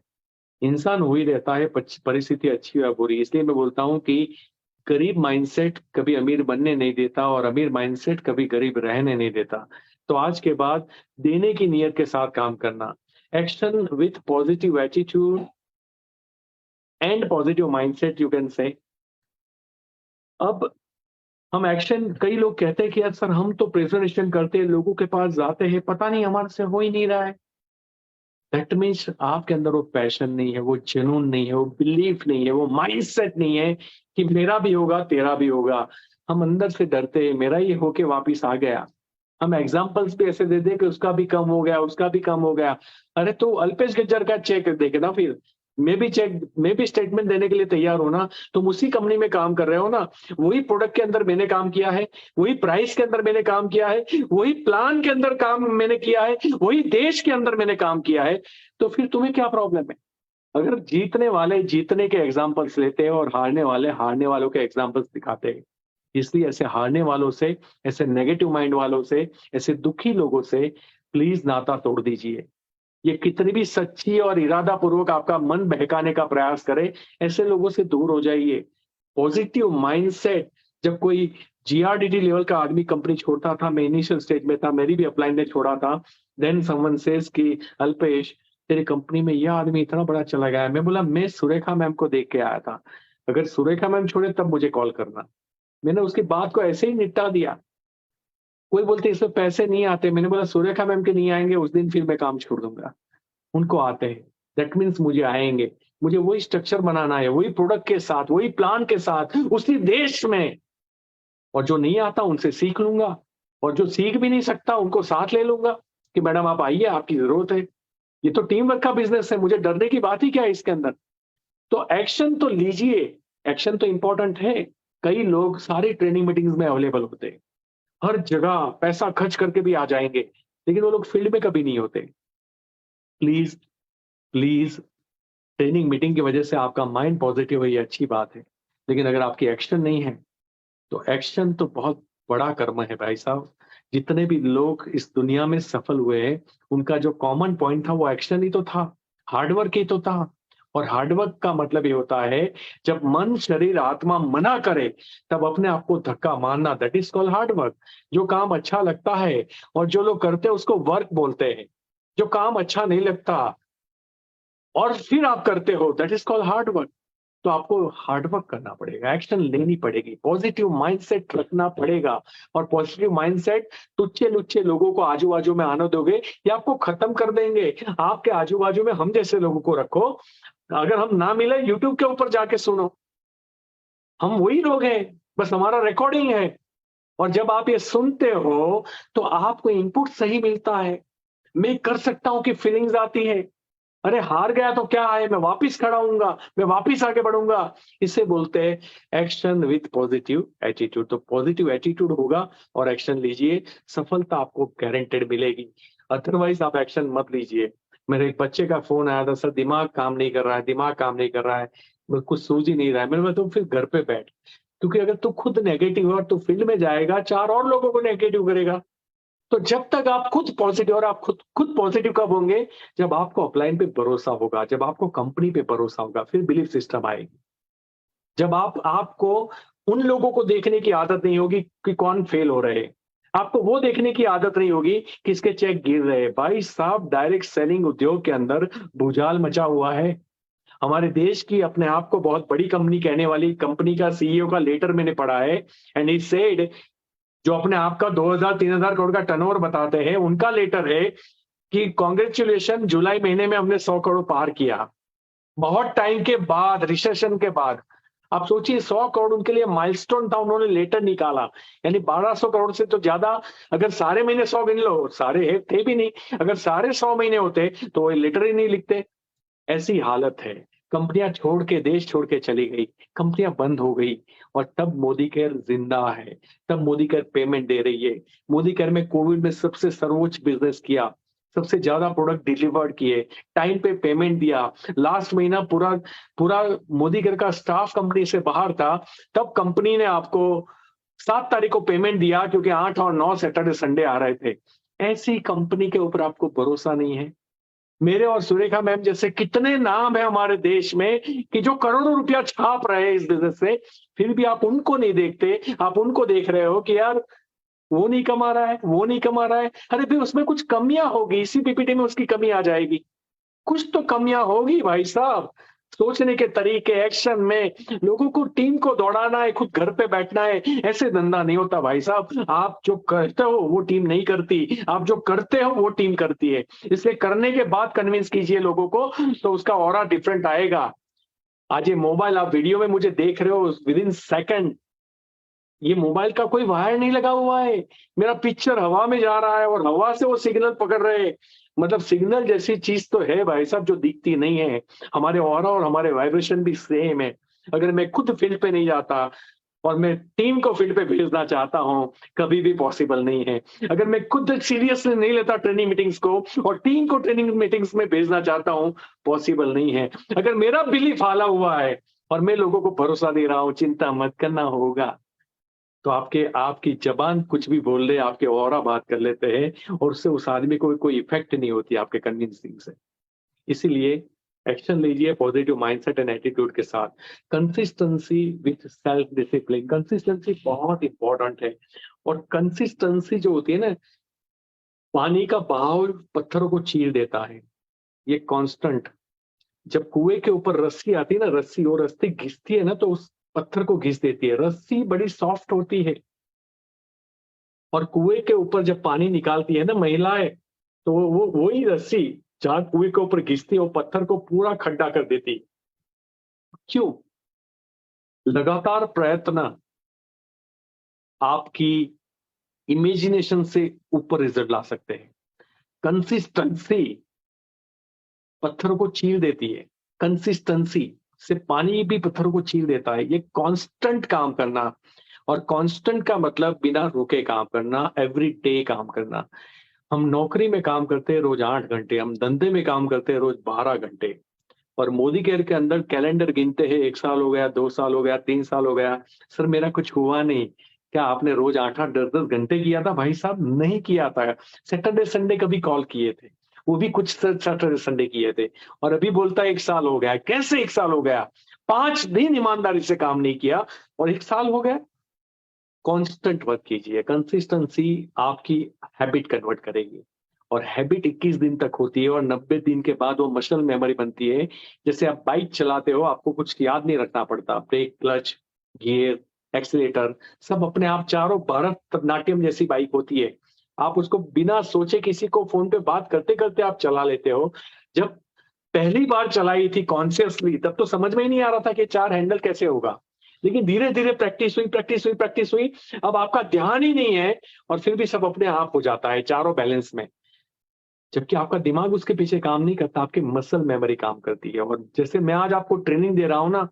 इंसान वही रहता है परिस्थिति अच्छी या बुरी। इसलिए मैं बोलता हूं कि गरीब माइंडसेट कभी अमीर बनने नहीं देता और अमीर माइंडसेट कभी गरीब रहने नहीं देता। तो आज के बाद देने की नीयत के साथ काम करना, action with positive attitude and positive mindset you can say. अब हम एक्शन, कई लोग कहते हैं कि यार सर हम तो प्रेजेंटेशन करते हैं, लोगों के पास जाते हैं, पता नहीं हमारे से हो ही नहीं रहा है। दैट मीन्स आपके अंदर वो पैशन नहीं है, वो जुनून नहीं है, वो बिलीफ नहीं है, वो माइंडसेट नहीं है कि मेरा भी होगा तेरा भी होगा। हम अंदर से डरते हैं, मेरा ये होके वापिस आ गया। हम एग्जाम्पल्स भी ऐसे दे दे कि उसका भी कम हो गया, उसका भी कम हो गया। अरे तो अल्पेश गज्जर का चेक देखे ना, फिर मैं भी स्टेटमेंट देने के लिए तैयार हूं ना। तुम उसी कंपनी में काम कर रहे हो ना, वही प्रोडक्ट के अंदर मैंने काम किया है, वही प्राइस के अंदर मैंने काम किया है, वही प्लान के अंदर काम मैंने किया है, वही देश के अंदर मैंने काम किया है। तो फिर तुम्हें क्या प्रॉब्लम है? अगर जीतने वाले जीतने के एग्जाम्पल्स लेते हैं और हारने वाले हारने वालों के एग्जाम्पल्स दिखाते हैं। इसलिए ऐसे हारने वालों से, ऐसे नेगेटिव माइंड वालों से, ऐसे दुखी लोगों से प्लीज नाता तोड़ दीजिए। ये कितनी भी सच्ची और इरादा पूर्वक आपका मन बहकाने का प्रयास करे, ऐसे लोगों से दूर हो जाइए। पॉजिटिव माइंडसेट, जब कोई जीआरडीटी लेवल का आदमी कंपनी छोड़ता था, मैं इनिशियल स्टेज में था, मेरी भी अपलाइन ने छोड़ा था, देन समवन सेज कि अल्पेश तेरी कंपनी में यह आदमी इतना बड़ा चला गया है। मैं बोला मैं सुरेखा मैम को देख के आया था, अगर सुरेखा मैम छोड़े तब मुझे कॉल करना। मैंने उसकी बात को ऐसे ही निपटा दिया। कोई बोलते इसमें पैसे नहीं आते, मैंने बोला सुरेखा मैम के नहीं आएंगे उस दिन फिर मैं काम छोड़ दूंगा, उनको आते हैं। दैट मीन्स मुझे आएंगे, मुझे वही स्ट्रक्चर बनाना है, वही प्रोडक्ट के साथ, वही प्लान के साथ, उसी देश में। और जो नहीं आता उनसे सीख लूंगा, और जो सीख भी नहीं सकता उनको साथ ले लूंगा कि मैडम आप आइए, आपकी जरूरत है। ये तो टीम वर्क का बिजनेस है, मुझे डरने की बात ही क्या है इसके अंदर। तो एक्शन तो लीजिए, एक्शन तो इंपॉर्टेंट है। कई लोग सारी ट्रेनिंग मीटिंग्स में अवेलेबल होते हैं, हर जगह पैसा खर्च करके भी आ जाएंगे, लेकिन वो लोग फील्ड में कभी नहीं होते। प्लीज प्लीज, ट्रेनिंग मीटिंग की वजह से आपका माइंड पॉजिटिव है, ये अच्छी बात है, लेकिन अगर आपकी एक्शन नहीं है तो एक्शन तो बहुत बड़ा कर्म है भाई साहब। जितने भी लोग इस दुनिया में सफल हुए हैं, उनका जो कॉमन पॉइंट था वो एक्शन ही तो था, हार्डवर्क ही तो था। और हार्डवर्क का मतलब ये होता है जब मन शरीर आत्मा मना करे तब अपने आप को धक्का मारना, दैट इज कॉल्ड हार्डवर्क। जो काम अच्छा लगता है और जो लोग करते हैं उसको वर्क बोलते हैं। जो काम अच्छा नहीं लगता और फिर आप करते हो, that is called hard work. तो आपको हार्ड वर्क करना पड़ेगा, एक्शन लेनी पड़ेगी, पॉजिटिव माइंडसेट रखना पड़ेगा। और पॉजिटिव माइंडसेट, तुच्छे लुच्छे लोगों को आजू बाजू में आने दोगे ये आपको खत्म कर देंगे। आपके आजू बाजू में हम जैसे लोगों को रखो, अगर हम ना मिले यूट्यूब के ऊपर जाके सुनो, हम वही लोग हैं, बस हमारा रिकॉर्डिंग है। और जब आप ये सुनते हो तो आपको इनपुट सही मिलता है, मैं कर सकता हूं कि फीलिंग्स आती है। अरे हार गया तो क्या है, मैं वापिस खड़ा हूंगा, मैं वापिस आगे बढ़ूंगा। इसे बोलते हैं एक्शन विथ पॉजिटिव एटीट्यूड। तो पॉजिटिव एटीट्यूड होगा और एक्शन लीजिए, सफलता आपको गारंटेड मिलेगी। अदरवाइज आप एक्शन मत लीजिए। मेरे एक बच्चे का फोन आया था, सर दिमाग काम नहीं कर रहा है, दिमाग काम नहीं कर रहा है, कुछ सूझ ही नहीं रहा है। मैंने बोला तुम फिर घर पे बैठ, क्योंकि अगर तू खुद नेगेटिव है और तू फील्ड में जाएगा, चार और लोगों को नेगेटिव करेगा। तो जब तक आप खुद पॉजिटिव, और आप खुद पॉजिटिव कब होंगे? जब आपको अपलाइन पे भरोसा होगा, जब आपको कंपनी पे भरोसा होगा, फिर बिलीफ सिस्टम आएगी। जब आपको उन लोगों को देखने की आदत नहीं होगी कि कौन फेल हो रहे हैं, आपको वो देखने की आदत नहीं होगी कि इसके चेक गिर रहे हैं। भाई साहब, डायरेक्ट सेलिंग उद्योग के अंदर भूचाल मचा हुआ है। हमारे देश की अपने आप को बहुत बड़ी कंपनी कहने वाली कंपनी का सीईओ का लेटर मैंने पढ़ा है, एंड ही सेड, जो अपने आप का 2000-3000 करोड़ का टर्नओवर बताते हैं, उनका लेटर है कि कांग्रेचुलेशन, जुलाई महीने में हमने 100 करोड़ पार किया, बहुत टाइम के बाद, रिसेशन के बाद। आप सोचिए, 100 करोड़ उनके लिए माइलस्टोन था, उन्होंने लेटर निकाला, यानी 1200 करोड़ से तो ज्यादा। अगर सारे महीने 100 गिन लो, सारे थे भी नहीं, अगर सारे 100 महीने होते तो वो लेटर ही नहीं लिखते। ऐसी हालत है। कंपनियां छोड़ के, देश छोड़ के चली गई, कंपनियां बंद हो गई, और तब मोदी केयर जिंदा है, तब मोदी केयर पेमेंट दे रही है। मोदी केयर में कोविड में सबसे सर्वोच्च बिजनेस किया, सबसे ज्यादा प्रोडक्ट डिलीवर्ड किए, टाइम पे पेमेंट दिया। लास्ट महीना पूरा पूरा मोदी केयर का स्टाफ कंपनी से बाहर था, तब कंपनी ने आपको 7 तारीख को पेमेंट दिया, क्योंकि 8 और 9 सैटरडे संडे आ रहे थे। ऐसी कंपनी के ऊपर आपको भरोसा नहीं है? मेरे और सुरेखा मैम जैसे कितने नाम है हमारे देश में कि जो करोड़ों रुपया छाप रहे हैं इस बिजनेस से, फिर भी आप उनको नहीं देखते। आप उनको देख रहे हो कि यार वो नहीं कमा रहा है, वो नहीं कमा रहा है। अरे भाई, उसमें कुछ कमियां होगी, इसी पीपीटी में उसकी कमी आ जाएगी। कुछ तो कमियां होगी भाई साहब, सोचने के तरीके, एक्शन में। लोगों को, टीम को दौड़ाना है, खुद घर पे बैठना है, ऐसे धंधा नहीं होता भाई साहब। आप जो करते हो वो टीम नहीं करती, आप जो करते हो वो टीम करती है। इसलिए करने के बाद कन्विंस कीजिए लोगों को, तो उसका ऑरा डिफरेंट आएगा। आज ये मोबाइल, आप वीडियो में मुझे देख रहे हो, विद इन सेकंड, ये मोबाइल का कोई वायर नहीं लगा हुआ है, मेरा पिक्चर हवा में जा रहा है और हवा से वो सिग्नल पकड़ रहे हैं। मतलब सिग्नल जैसी चीज तो है भाई साहब, जो दिखती नहीं है। हमारे ऑरा और हमारे वाइब्रेशन भी सेम है। अगर मैं खुद फील्ड पे नहीं जाता और मैं टीम को फील्ड पे भेजना चाहता हूं, कभी भी पॉसिबल नहीं है। अगर मैं खुद सीरियसली नहीं लेता ट्रेनिंग मीटिंग्स को और टीम को ट्रेनिंग मीटिंग्स में भेजना चाहता हूं, पॉसिबल नहीं है। अगर मेरा बिलीफ हाला हुआ है और मैं लोगों को भरोसा दे रहा हूं, चिंता मत करना, होगा, तो आपकी जबान कुछ भी बोल रहे, आपके ऑरा बात कर लेते हैं, और उससे उस आदमी को कोई इफेक्ट नहीं होती आपके कन्विंसिंग से। इसीलिए एक्शन लीजिए पॉजिटिव माइंडसेट एंड एटीट्यूड के साथ। Consistency with self discipline, consistency बहुत इंपॉर्टेंट है। और कंसिस्टेंसी जो होती है ना, पानी का बहाव पत्थरों को चीर देता है, ये कांस्टेंट। जब कुएं के ऊपर रस्सी आती है ना, रस्सी, और रस्सी घिसती है ना, तो उस पत्थर को घिस देती है। रस्सी बड़ी सॉफ्ट होती है, और कुएं के ऊपर जब पानी निकालती है ना महिलाएं, तो वो वही रस्सी जहां कुएं के ऊपर घिसती है, वो पत्थर को पूरा खड्डा कर देती। क्यों? लगातार प्रयत्न आपकी इमेजिनेशन से ऊपर रिजल्ट ला सकते हैं। कंसिस्टेंसी पत्थरों को चीर देती है, कंसिस्टेंसी से पानी भी पत्थरों को चीर देता है। ये कांस्टेंट काम करना, और कांस्टेंट का मतलब बिना रुके काम करना, एवरी डे काम करना। हम नौकरी में काम करते हैं रोज 8 घंटे, हम धंधे में काम करते हैं रोज 12 घंटे, और मोदी केयर के अंदर कैलेंडर गिनते हैं, 1 साल हो गया, 2 साल हो गया, 3 साल हो गया, सर मेरा कुछ हुआ नहीं। क्या आपने रोज 8-8, 10-10 घंटे किया था? भाई साहब नहीं किया था। सैटरडे संडे कभी कॉल किए थे, वो भी कुछ सैटरडे संडे किए थे, और अभी बोलता है 1 साल हो गया। कैसे 1 साल हो गया? 5 दिन ईमानदारी से काम नहीं किया और 1 साल हो गया। कांस्टेंट वर्क कीजिए, कंसिस्टेंसी आपकी हैबिट कन्वर्ट करेगी, और हैबिट 21 दिन तक होती है, और 90 दिन के बाद वो मसल मेमोरी बनती है। जैसे आप बाइक चलाते हो, आपको कुछ याद नहीं रखना पड़ता, ब्रेक, क्लच, गियर, एक्सीलेटर, सब अपने आप, चारों भरतनाट्यम जैसी बाइक होती है। आप उसको बिना सोचे किसी को फोन पे बात करते करते आप चला लेते हो। जब पहली बार चलाई थी कॉन्शियसली, तब तो समझ में ही नहीं आ रहा था कि 4 हैंडल कैसे होगा, लेकिन धीरे धीरे प्रैक्टिस हुई, प्रैक्टिस हुई, प्रैक्टिस हुई, अब आपका ध्यान ही नहीं है, और फिर भी सब अपने आप हो जाता है, चारों बैलेंस में। जबकि आपका दिमाग उसके पीछे काम नहीं करता, आपकी मसल मेमोरी काम करती है। और जैसे मैं आज आपको ट्रेनिंग दे रहा हूं ना,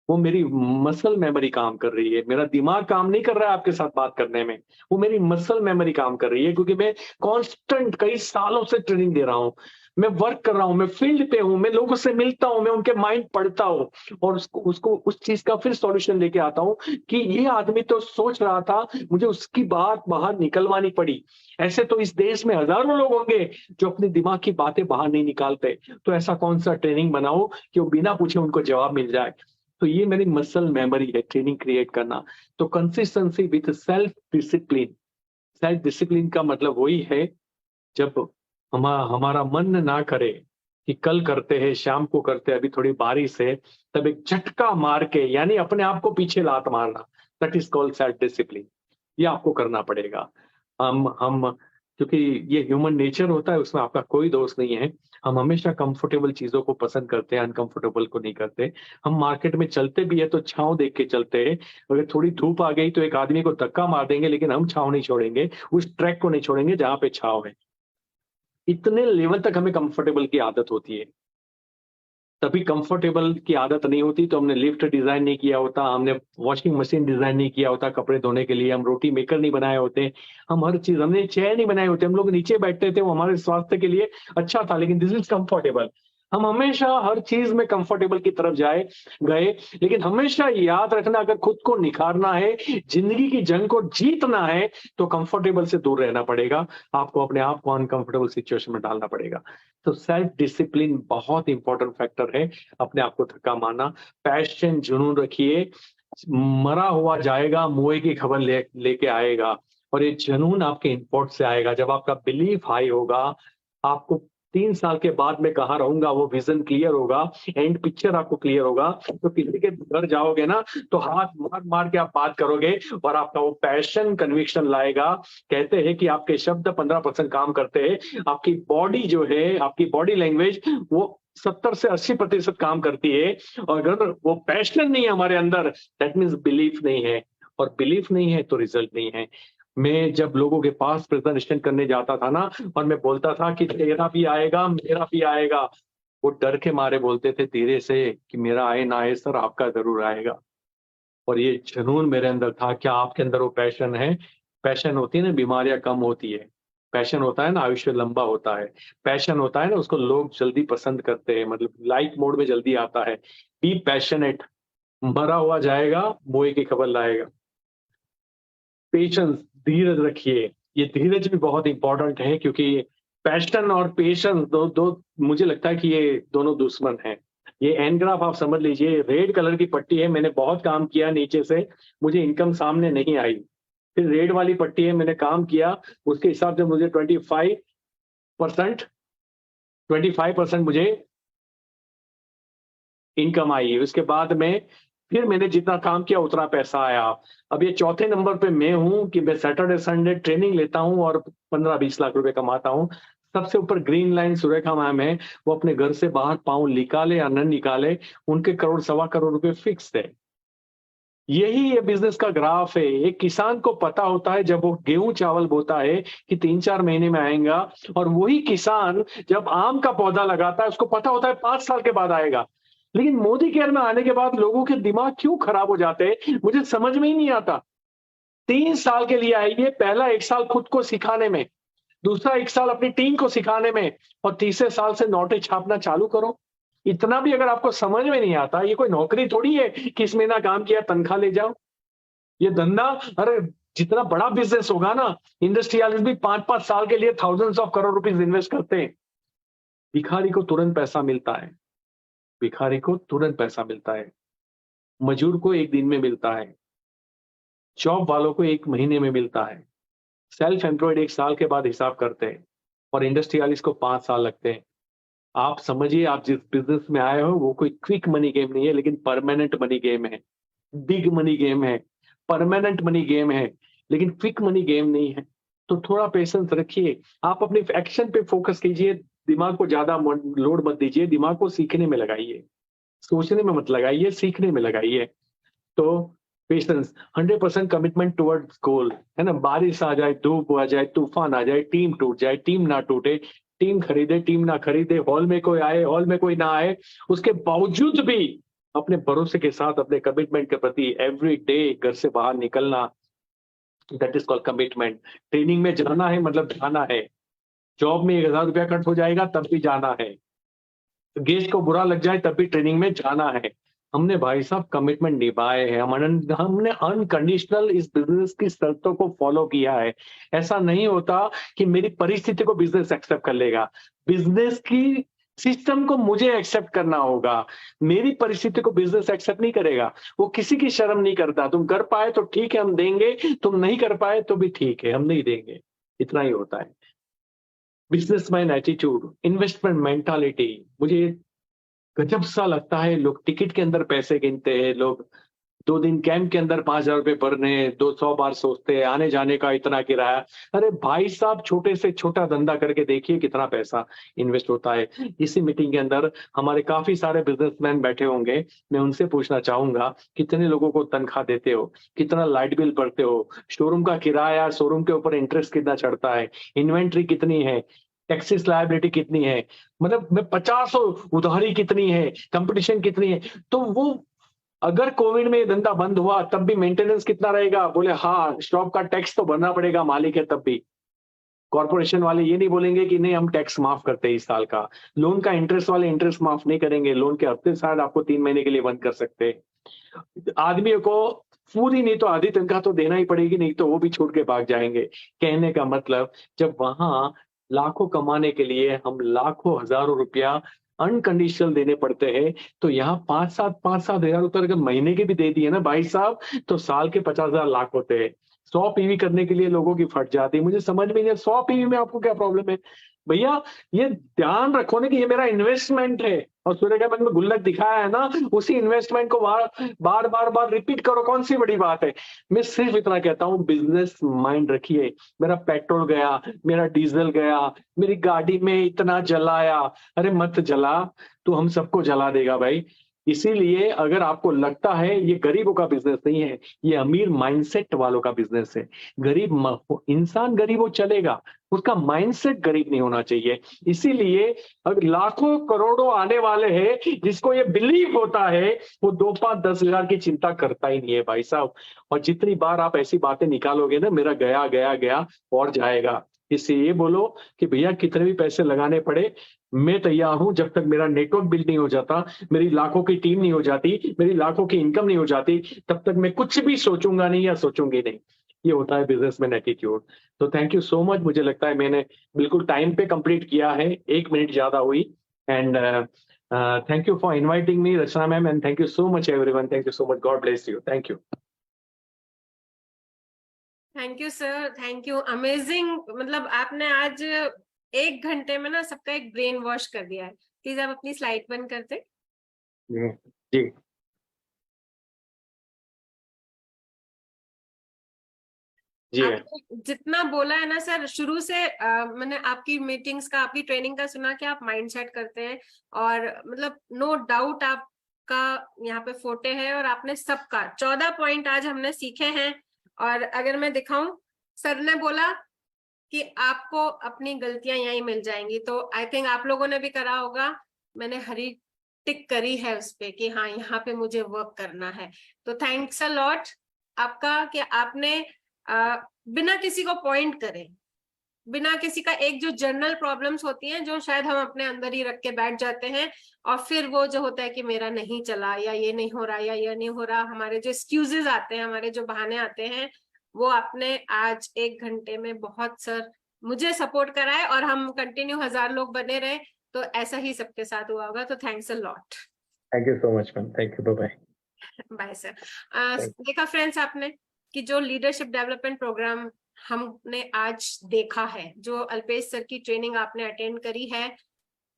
वो मेरी मसल मेमोरी काम कर रही है। मेरा दिमाग काम नहीं कर रहा है आपके साथ बात करने में, वो मेरी मसल मेमोरी काम कर रही है, क्योंकि मैं कांस्टेंट कई सालों से ट्रेनिंग दे रहा हूं, मैं वर्क कर रहा हूं, मैं फील्ड पे हूं, मैं लोगों से मिलता हूं, मैं उनके माइंड पढ़ता हूं, और उसको उस चीज का फिर सॉल्यूशन लेके आता हूं कि ये आदमी तो सोच रहा था, मुझे उसकी बात बाहर निकलवानी पड़ी। ऐसे तो इस देश में हजारों लोग होंगे जो अपने दिमाग की बातें बाहर नहीं निकालते। तो ऐसा कौन सा ट्रेनिंग बनाओ कि वो बिना पूछे उनको जवाब मिल जाए। तो ये मेरी मसल मेमोरी है, ट्रेनिंग क्रिएट करना। तो consistency with self discipline, self discipline का मतलब वही है, जब हमारा मन ना करे कि कल करते हैं, शाम को करते हैं, अभी थोड़ी बारिश है, तब एक झटका मार के, यानी अपने आप को पीछे लात मारना, that is called self discipline. ये आपको करना पड़ेगा। हम क्योंकि ये ह्यूमन नेचर होता है, उसमें आपका कोई दोष नहीं है। हम हमेशा कंफर्टेबल चीजों को पसंद करते हैं, अनकंफर्टेबल को नहीं करते। हम मार्केट में चलते भी है तो छांव देख के चलते हैं। अगर थोड़ी धूप आ गई तो एक आदमी को धक्का मार देंगे, लेकिन हम छांव नहीं छोड़ेंगे, उस ट्रैक को नहीं छोड़ेंगे जहां पे छांव है। इतने लेवल तक हमें कंफर्टेबल की आदत होती है। तभी कंफर्टेबल की आदत नहीं होती तो हमने लिफ्ट डिजाइन नहीं किया होता, हमने वॉशिंग मशीन डिजाइन नहीं किया होता कपड़े धोने के लिए, हम रोटी मेकर नहीं बनाए होते, हम हर चीज, हमने चेयर नहीं बनाए होते, हम लोग नीचे बैठते थे, वो हमारे स्वास्थ्य के लिए अच्छा था, लेकिन दिस इज कंफर्टेबल। हम हमेशा हर चीज में कंफर्टेबल की तरफ गए, लेकिन हमेशा याद रखना, अगर खुद को निखारना है, जिंदगी की जंग को जीतना है, तो कंफर्टेबल से दूर रहना पड़ेगा। आपको अपने आप को अनकंफर्टेबल सिचुएशन में डालना पड़ेगा। तो सेल्फ डिसिप्लिन बहुत इंपॉर्टेंट फैक्टर है। अपने आप को धक्का मारना, पैशन, जुनून रखिए। मरा हुआ जाएगा, मुए की खबर लेके आएगा। और ये जुनून आपके इनपुट से आएगा। जब आपका बिलीफ हाई होगा, आपको 3 साल के बाद मैं कहाँ रहूंगा, वो विजन क्लियर होगा, एंड पिक्चर आपको क्लियर होगा, तो किसी के घर जाओगे ना, तो हाथ मार मार के आप बात करोगे, और आपका वो पैशन, कन्विक्शन लाएगा। कहते हैं कि आपके शब्द 15% काम करते हैं, आपकी बॉडी जो है, आपकी बॉडी लैंग्वेज, वो 70 से 80% काम करती है। और अगर वो पैशन नहीं है हमारे अंदर, दैट मीन्स बिलीफ नहीं है, और बिलीफ नहीं है तो रिजल्ट नहीं है। मैं जब लोगों के पास प्रेजेंटेशन करने जाता था ना, और मैं बोलता था कि तेरा भी आएगा, मेरा भी आएगा, वो डर के मारे बोलते थे धीरे से कि मेरा आए ना आए सर, आपका जरूर आएगा। और ये जुनून मेरे अंदर था। क्या आपके अंदर वो पैशन है? पैशन होती है ना, बीमारियां कम होती है। पैशन होता है ना, आयुष्य लंबा होता है। पैशन होता है ना, उसको लोग जल्दी पसंद करते हैं, मतलब लाइक मोड में जल्दी आता है। Be passionate. मरा हुआ जाएगा, मुए की खबर लाएगा। पेशेंस, धीरज रखिए। ये धीरज भी बहुत इंपॉर्टेंट है, क्योंकि पैशन और पेशेंस दो मुझे लगता है कि ये दोनों दुश्मन हैं। ये एन ग्राफ आप समझ लीजिए, रेड कलर की पट्टी है, मैंने बहुत काम किया नीचे से, मुझे इनकम सामने नहीं आई। फिर रेड वाली पट्टी है, मैंने काम किया, उसके हिसाब से मुझे 25% मुझे इनकम आई। उसके बाद में फिर मैंने जितना काम किया उतना पैसा आया। अब ये चौथे नंबर पे मैं हूं कि मैं सैटरडे संडे ट्रेनिंग लेता हूं और 15-20 लाख रुपए कमाता हूं। सबसे ऊपर ग्रीन लाइन सुरेखा मैम है, वो अपने घर से बाहर पाँव निकाले या न निकाले, उनके 1-1.25 करोड़ रुपए फिक्स है। यही ये बिजनेस का ग्राफ है। एक किसान को पता होता है जब वो गेहूं चावल बोता है कि 3-4 महीने में आएगा, और वही किसान जब आम का पौधा लगाता है, उसको पता होता है 5 साल के बाद आएगा। लेकिन मोदी केयर में आने के बाद लोगों के दिमाग क्यों खराब हो जाते हैं, मुझे समझ में ही नहीं आता। 3 साल के लिए आइए, पहला 1 साल खुद को सिखाने में, दूसरा 1 साल अपनी टीम को सिखाने में, और तीसरे साल से नोटें छापना चालू करो। इतना भी अगर आपको समझ में नहीं आता, ये कोई नौकरी थोड़ी है कि इस महीना काम किया तनख्वाह ले जाओ। ये धंधा, अरे जितना बड़ा बिजनेस होगा ना, इंडस्ट्रियलिस्ट भी 5-5 साल के लिए thousands of crore rupees invest करते हैं। भिखारी को तुरंत पैसा मिलता है, भिखारी को तुरंत पैसा मिलता है, मजदूर को 1 दिन में मिलता है, जॉब वालों को 1 महीने में मिलता है, सेल्फ एम्प्लॉयड 1 साल के बाद हिसाब करते हैं, और इंडस्ट्रियलिस्ट को 5 साल लगते हैं। आप समझिए, आप जिस बिजनेस में आए हो वो कोई क्विक मनी गेम नहीं है, लेकिन परमानेंट मनी गेम है, बिग मनी गेम है, परमानेंट मनी गेम है, लेकिन क्विक मनी गेम नहीं है। तो थोड़ा पेशेंस रखिए, आप अपने एक्शन पे फोकस कीजिए, दिमाग को ज्यादा लोड मत दीजिए, दिमाग को सीखने में लगाइए, सोचने में मत लगाइए, सीखने में लगाइए। तो पेशेंस, 100% कमिटमेंट टुवर्ड्स गोल, है ना। बारिश आ जाए, धूप आ जाए, तूफान आ जाए, टीम टूट जाए, टीम ना टूटे, टीम खरीदे, टीम ना खरीदे, हॉल में कोई आए, हॉल में कोई ना आए, उसके बावजूद भी अपने भरोसे के साथ, अपने कमिटमेंट के प्रति एवरी डे घर से बाहर निकलना, that is called commitment. Training में जाना है मतलब जाना है। जॉब में 1000 रुपया कट हो जाएगा तब भी जाना है, गेस्ट को बुरा लग जाए तब भी ट्रेनिंग में जाना है। हमने भाई साहब कमिटमेंट निभाए हैं, हमने अनकंडीशनल इस बिजनेस की शर्तों को फॉलो किया है। ऐसा नहीं होता कि मेरी परिस्थिति को बिजनेस एक्सेप्ट कर लेगा। बिजनेस की सिस्टम को मुझे एक्सेप्ट करना होगा। मेरी परिस्थिति को बिजनेस एक्सेप्ट नहीं करेगा। वो किसी की शर्म नहीं करता। तुम कर पाए तो ठीक है, हम देंगे, तुम नहीं कर पाए तो भी ठीक है, हम नहीं देंगे। इतना ही होता है। बिजनेसमैन एटीट्यूड, इन्वेस्टमेंट मेंटालिटी, मुझे गजब सा लगता है। लोग टिकट के अंदर पैसे गिनते हैं, लोग 2 दिन कैंप के अंदर 5,000 रुपए भरने, 200 बार सोचते हैं, आने जाने का इतना किराया। अरे भाई साहब, छोटे से छोटा धंधा करके देखिए कितना पैसा इन्वेस्ट होता है। इसी मीटिंग के अंदर हमारे काफी सारे बिजनेसमैन बैठे होंगे। मैं उनसे पूछना चाहूंगा, कितने लोगों को तनख्वाह देते हो, कितना लाइट बिल भरते हो, शोरूम का किराया, शोरूम के ऊपर इंटरेस्ट कितना चढ़ता है, इन्वेंट्री कितनी है, टैक्सेस लायबिलिटी कितनी है, मतलब मैं 50 उधारी कितनी है, कंपटीशन कितनी है। तो वो अगर कोविड में ये धंधा बंद हुआ तब भी मेंटेनेंस कितना रहेगा? बोले हाँ, शॉप का टैक्स तो भरना पड़ेगा, मालिक है तब भी। कॉर्पोरेशन वाले ये नहीं बोलेंगे कि नहीं हम टैक्स माफ करते हैं इस साल का। लोन का इंटरेस्ट वाले इंटरेस्ट माफ नहीं करेंगे, लोन के हफ्ते शायद आपको 3 महीने के लिए बंद कर सकते हैं। आदमियों को पूरी नहीं तो आधी तनख्वाह तो देना ही पड़ेगी, नहीं तो वो भी छोड़ के भाग जाएंगे। कहने का मतलब, जब वहां लाखों कमाने के लिए हम लाखों हजारों रुपया अनकंडीशनल देने पड़ते हैं, तो यहाँ 5-7 हजार रुपए अगर महीने के भी दे दिए ना भाई साहब, तो साल के 50,000 लाख होते हैं। 100 पीवी करने के लिए लोगों की फट जाती है। मुझे समझ में नहीं है 100 पीवी में आपको क्या प्रॉब्लम है भैया? ये ध्यान रखो ना कि ये मेरा इन्वेस्टमेंट है, और सूर्य के बैंक में गुल्लक दिखाया है ना, उसी इन्वेस्टमेंट को बार बार बार रिपीट करो। कौन सी बड़ी बात है? मैं सिर्फ इतना कहता हूँ, बिजनेस माइंड रखिए। मेरा पेट्रोल गया, मेरा डीजल गया, मेरी गाड़ी में इतना जलाया, अरे मत जला, तू हम सबको जला देगा भाई। इसीलिए अगर आपको लगता है ये गरीबों का बिजनेस नहीं है, ये अमीर माइंडसेट वालों का बिजनेस है। इंसान गरीब हो चलेगा, उसका माइंडसेट गरीब नहीं होना चाहिए। इसीलिए अगर लाखों करोड़ों आने वाले हैं, जिसको ये बिलीव होता है, वो 2-5-10 हजार की चिंता करता ही नहीं है भाई साहब। और जितनी बार आप ऐसी बातें निकालोगे ना, मेरा गया गया गया और जाएगा। इससे ये बोलो कि भैया कितने भी पैसे लगाने पड़े, मैं तैयार हूं। जब तक मेरा नेटवर्क बिल्ड नहीं हो जाता, मेरी लाखों की टीम नहीं हो जाती, मेरी लाखों की इनकम नहीं हो जाती, तब तक मैं कुछ भी सोचूंगा नहीं या सोचूंगी नहीं। ये होता है बिजनेसमैन एटीट्यूड। तो थैंक यू सो मच। मुझे लगता है मैंने बिल्कुल टाइम पे कंप्लीट किया है, 1 मिनट ज्यादा हुई। And thank you for inviting me Rachna ma'am, and thank you so much everyone. Thank you so much. God bless you. Thank you. Thank you sir, thank you, amazing. मतलब आपने आज 1 घंटे में ना सबका एक ब्रेन वॉश कर दिया है। प्लीज आप अपनी स्लाइड बंद करते। जी। जी मैम। आपने जितना बोला है ना सर, शुरू से मैंने आपकी मीटिंग्स का, आपकी ट्रेनिंग का सुना कि आप माइंडसेट करते हैं, और मतलब नो डाउट आपका यहाँ पे फोटे है, और आपने सबका 14 पॉइंट आज हमने सीखे हैं। और अगर मैं दिखाऊं, सर ने बोला कि आपको अपनी गलतियां यहीं मिल जाएंगी, तो आई थिंक आप लोगों ने भी करा होगा। मैंने हरी टिक करी है उस पे कि हाँ, यहाँ पे मुझे वर्क करना है। तो थैंक्स अ लॉट आपका कि आपने बिना किसी को पॉइंट करे, बिना किसी का, एक जो जर्नल प्रॉब्लम्स होती हैं जो शायद हम अपने अंदर ही रख के बैठ जाते हैं, और फिर वो जो होता है कि मेरा नहीं चला, या ये नहीं हो रहा, या ये नहीं हो रहा, हमारे जो एक्सक्यूजेस आते हैं, हमारे जो बहाने आते हैं, वो आपने आज 1 घंटे में बहुत सर मुझे सपोर्ट करा है, और हम कंटिन्यू 1000 लोग बने रहे तो ऐसा ही सबके साथ हुआ होगा। तो thanks a lot. Thank you so much ma'am. Thank you. Bye bye. Bye sir. देखा फ्रेंड्स आपने कि जो लीडरशिप डेवलपमेंट प्रोग्राम हमने आज देखा है, जो अल्पेश सर की ट्रेनिंग आपने अटेंड करी है,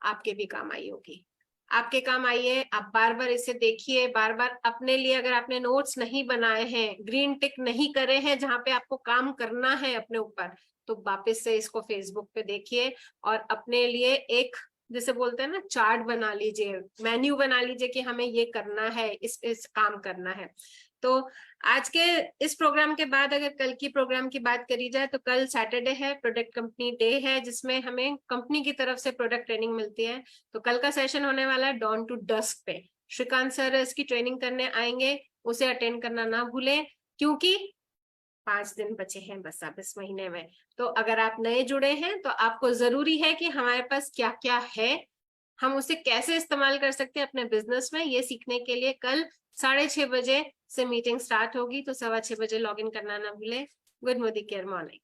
आपके भी काम आई होगी। आपके काम आई है, आप बार बार इसे देखिए, बार बार अपने लिए, अगर आपने नोट्स नहीं बनाए हैं, ग्रीन टिक नहीं करे हैं जहां पे आपको काम करना है अपने ऊपर, तो वापस से इसको फेसबुक पे देखिए, और अपने लिए एक, जैसे बोलते हैं ना, चार्ट बना लीजिए, मेन्यू बना लीजिए कि हमें ये करना है, इस काम करना है। तो आज के इस प्रोग्राम के बाद अगर कल की प्रोग्राम की बात करी जाए, तो कल सैटरडे है, प्रोडक्ट कंपनी डे है, जिसमें हमें कंपनी की तरफ से प्रोडक्ट ट्रेनिंग मिलती है। तो कल का सेशन होने वाला है डॉन टू डस्क पे। श्रीकांत सर इसकी ट्रेनिंग करने आएंगे, उसे अटेंड करना ना भूलें, क्योंकि 5 दिन बचे हैं बस अब इस महीने में। तो अगर आप नए जुड़े हैं तो आपको जरूरी है कि हमारे पास क्या क्या है, हम उसे कैसे इस्तेमाल कर सकते हैं अपने बिजनेस में, ये सीखने के लिए कल 6:30 बजे से मीटिंग स्टार्ट होगी। तो 6:15 बजे लॉग इन करना ना भूले। Good Modi care morning.